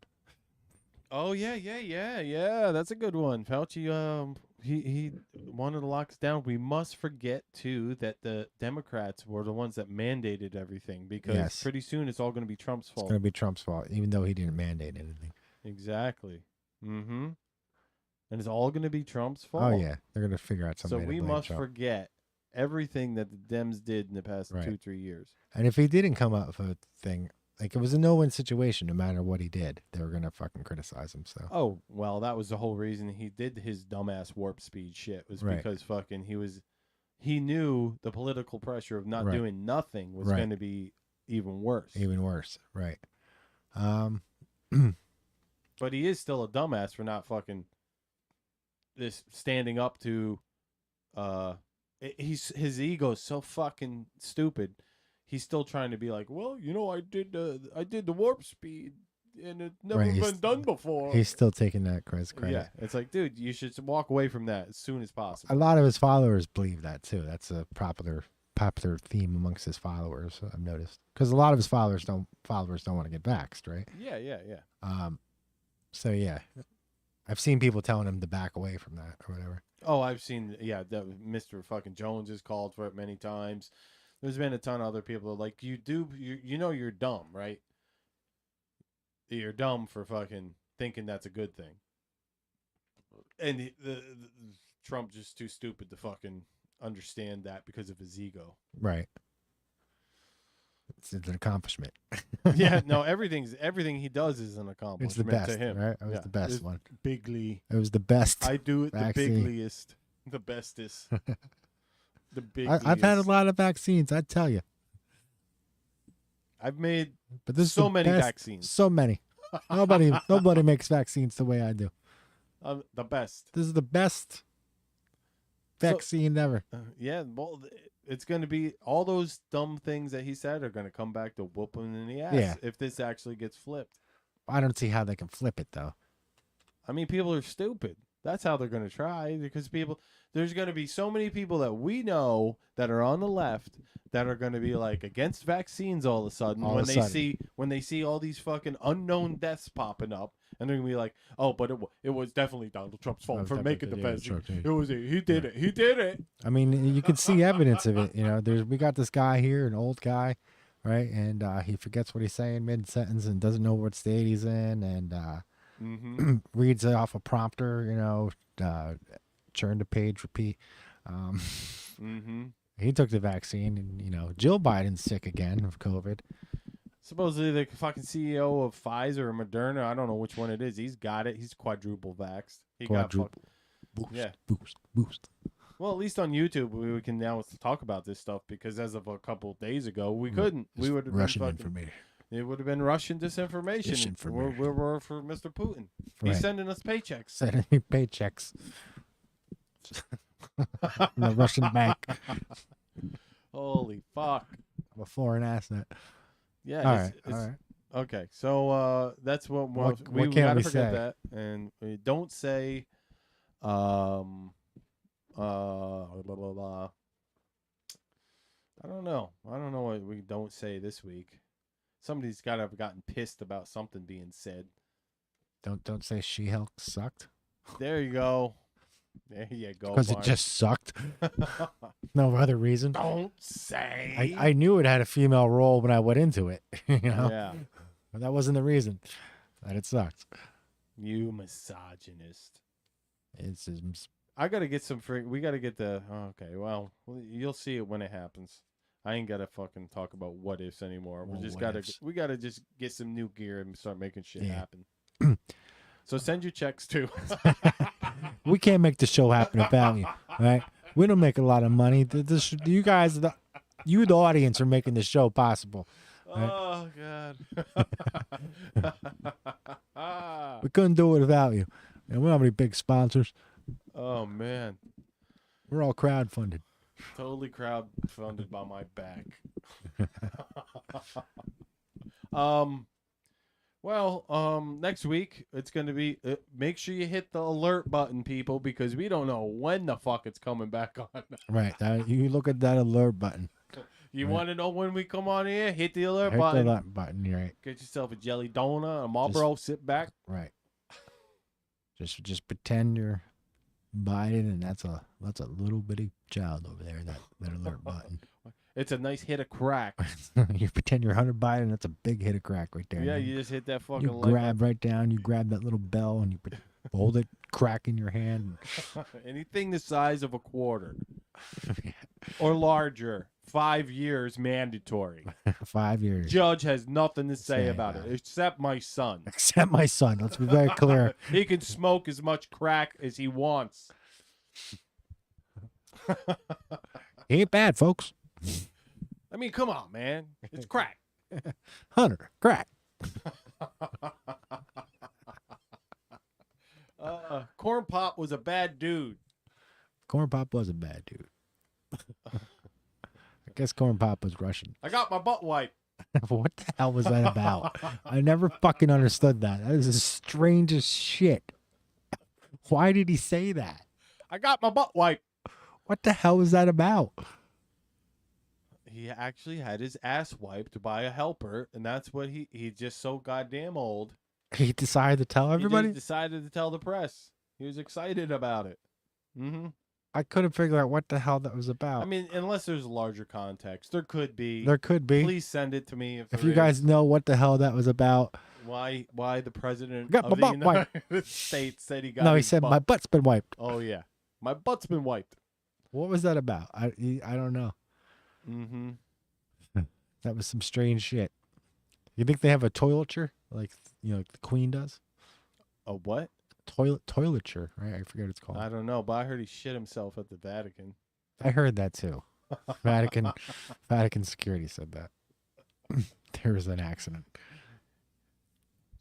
S8: Oh yeah. That's a good one. Fauci he wanted to lock us down. We must forget too that the Democrats were the ones that mandated everything, because
S7: Yes.
S8: pretty soon it's all going to be Trump's
S7: It's
S8: fault.
S7: going to be Trump's fault, even though he didn't mandate anything.
S8: Exactly. Mm-hmm. And it's all going to be Trump's fault.
S7: Oh yeah, they're going to figure out
S8: So
S7: something.
S8: we must forget everything that the Dems did in the past
S7: Right.
S8: 2-3 years.
S7: And if he didn't come up with a thing, like it was a no-win situation, no matter what he did, they were going to fucking criticize him. So
S8: Oh, well, that was the whole reason he did his dumbass warp speed shit, was
S7: Right.
S8: because fucking he knew the political pressure of not
S7: Right.
S8: doing nothing was
S7: Right.
S8: going to be even worse.
S7: even worse, right?
S8: But he is still a dumbass for not fucking this standing up to his ego is so fucking stupid. He's still trying to be like, well, you know, I did the warp speed and it's never
S7: Right,
S8: been done before.
S7: He's still taking that credit.
S8: Yeah, it's like, dude, you should walk away from that as soon as possible.
S7: A lot of his followers believe that too. That's a popular theme amongst his followers. I've noticed, because a lot of his followers don't want to get vaxxed, right?
S8: Yeah.
S7: So yeah, I've seen people telling him to back away from that or whatever.
S8: Oh, I've seen, that Mr. fucking Jones has called for it many times. There's been a ton of other people like, you know you're dumb, right? You're dumb for fucking thinking that's a good thing. And the Trump just too stupid to fucking understand that because of his ego.
S7: Right. It's an accomplishment.
S8: Yeah, no, everything he does is an accomplishment.
S7: It's the best,
S8: to him.
S7: right? It was the best one.
S8: Bigly.
S7: It was the best.
S8: I do it
S7: vaccine.
S8: the bigliest, the bestest. The bigliest.
S7: I've had a lot of vaccines, I tell you.
S8: I've made
S7: But this
S8: so
S7: is the
S8: many
S7: best,
S8: vaccines.
S7: So many. Nobody makes vaccines the way I do.
S8: The best.
S7: This is the best vaccine ever.
S8: Yeah, well, it's going to be all those dumb things that he said are going to come back to whoop him in the ass
S7: Yeah.
S8: if this actually gets flipped.
S7: I don't see how they can flip it though.
S8: I mean, people are stupid. That's how they're going to try, because there's going to be so many people that we know that are on the left that are going to be like against vaccines all of a sudden when they see all these fucking unknown deaths popping up, and they're going to be like, oh, but it was definitely Donald Trump's fault for making the vaccine. He did it.
S7: I mean, you can see evidence of it. You know, we got this guy here, an old guy, right? And he forgets what he's saying mid-sentence and doesn't know what state he's in, and reads it off a prompter, you know, turn the page, repeat. He took the vaccine, and, you know, Jill Biden's sick again of COVID.
S8: Supposedly the fucking CEO of Pfizer or Moderna, I don't know which one it is. He's got it. He's quadruple vaxxed.
S7: Boost.
S8: Well, at least on YouTube, we can now talk about this stuff, because as of a couple of days ago, we couldn't. We would have
S7: Russian
S8: been
S7: information.
S8: It would have been Russian disinformation. We're for Mr. Putin. He's
S7: Right.
S8: sending us paychecks.
S7: Sending me paychecks. From the Russian bank.
S8: Holy fuck.
S7: I'm a foreign asset.
S8: Yeah.
S7: All
S8: it's,
S7: right.
S8: Okay, so that's what we
S7: can't
S8: gotta
S7: we
S8: forget
S7: say?
S8: that, and we don't say, blah, blah, blah. I don't know what we don't say this week. Somebody's got to have gotten pissed about something being said.
S7: Don't say She-Hulk sucked.
S8: There you go. There you go.
S7: Because it
S8: Barney.
S7: just sucked. No other reason.
S8: Don't say.
S7: I knew it had a female role when I went into it. You know?
S8: Yeah.
S7: But that wasn't the reason that it sucked.
S8: You misogynist.
S7: It's
S8: I gotta get some we gotta get the. Okay, well, you'll see it when it happens. I ain't gotta fucking talk about what ifs anymore.
S7: Well,
S8: We gotta just get some new gear and start making shit
S7: Yeah.
S8: happen. So send your checks too.
S7: we can't make the show happen without you, right? We don't make a lot of money. You guys, the audience, are making the show possible. Right?
S8: Oh God.
S7: We couldn't do it without you. And we don't have any big sponsors.
S8: Oh man.
S7: We're all crowdfunded.
S8: Totally crowdfunded by my back. Next week it's gonna be. Make sure you hit the alert button, people, because we don't know when the fuck it's coming back on.
S7: Right. You look at that alert button.
S8: You want to know when we come on here? Hit the alert
S7: Hit
S8: button.
S7: the alert button. You're right.
S8: Get yourself a jelly donut, a Marlboro. Sit back.
S7: Right. Just pretend you're Biden, and that's a little bitty child over there. That alert button.
S8: It's a nice hit of crack.
S7: You pretend you're Hunter Biden. That's a big hit of crack right there.
S8: Yeah,
S7: man.
S8: you just hit that fucking.
S7: You grab right down. You grab that little bell and you hold it, crack in your hand.
S8: Anything the size of a quarter or larger. 5 years mandatory.
S7: 5 years.
S8: Judge has nothing to say about it except my son.
S7: Except my son. Let's be very clear.
S8: He can smoke as much crack as he wants.
S7: He ain't bad, folks.
S8: I mean, come on, man. It's crack.
S7: Hunter, crack.
S8: Corn Pop was a bad dude.
S7: Corn Pop was a bad dude. I guess Corn Pop was Russian.
S8: I got my butt wiped.
S7: What the hell was that about? I never fucking understood that. That is the strangest shit. Why did he say that?
S8: I got my butt wiped.
S7: What the hell was that about?
S8: He actually had his ass wiped by a helper, and that's what he's just so goddamn old.
S7: He decided to tell everybody?
S8: He just decided to tell the press. He was excited about it. Mm-hmm.
S7: I couldn't figure out what the hell that was about.
S8: I mean, unless there's a larger context. There could be.
S7: There could be.
S8: Please send it to me if
S7: you guys know what the hell that was about.
S8: Why the president
S7: Got
S8: of
S7: my
S8: the
S7: butt wiped.
S8: United States said he got
S7: No, he
S8: his
S7: said
S8: butt.
S7: my butt's been wiped.
S8: Oh, yeah. My butt's been wiped.
S7: What was that about? I don't know.
S8: Mm-hmm.
S7: That was some strange shit. You think they have a toiletry like like the Queen does?
S8: A what?
S7: Toiletry, right? I forget what it's called.
S8: I don't know, but I heard he shit himself at the Vatican.
S7: I heard that too. Vatican security said that. There was an accident.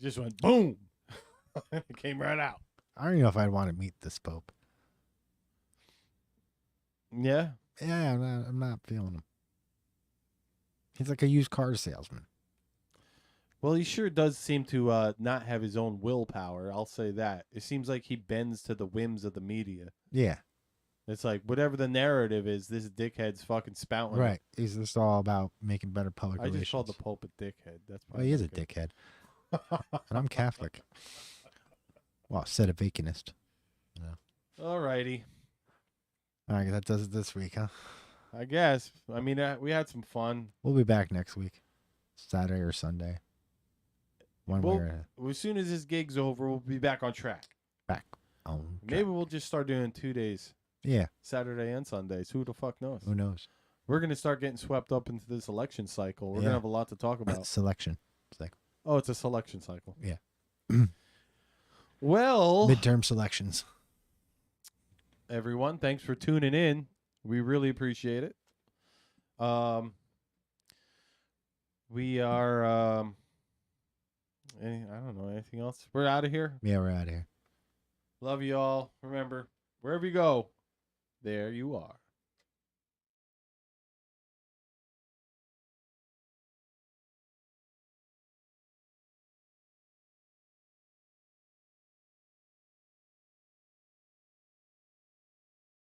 S8: Just went boom. It came right out.
S7: I don't even know if I'd want to meet this Pope.
S8: Yeah.
S7: Yeah, I'm not feeling him. He's like a used car salesman.
S8: Well, he sure does seem to not have his own willpower. I'll say that. It seems like he bends to the whims of the media.
S7: Yeah.
S8: It's like whatever the narrative is, this dickhead's fucking spouting.
S7: Right. He's just all about making better public
S8: I
S7: relations.
S8: just called the Pope a dickhead. That's
S7: Well, he is a dickhead. And I'm Catholic. Well, said a vacanist.
S8: All righty.
S7: All right, that does it this week, huh?
S8: I guess. I mean, we had some fun.
S7: We'll be back next week, Saturday or Sunday. One way or
S8: As soon as this gig's over, we'll be back on track.
S7: back on.
S8: Maybe we'll just start doing 2 days.
S7: Yeah.
S8: Saturday and Sundays. Who the fuck knows?
S7: Who knows?
S8: We're going to start getting swept up into this election cycle. We're going
S7: Yeah.
S8: to have a lot to talk about.
S7: Selection. It's like
S8: Oh, it's a selection cycle.
S7: Yeah.
S8: Well,
S7: midterm selections.
S8: everyone, thanks for tuning in. We really appreciate it. We are, I don't know, anything else? We're out of here.
S7: Yeah, we're out of here.
S8: Love you all. Remember, wherever you go, there you are.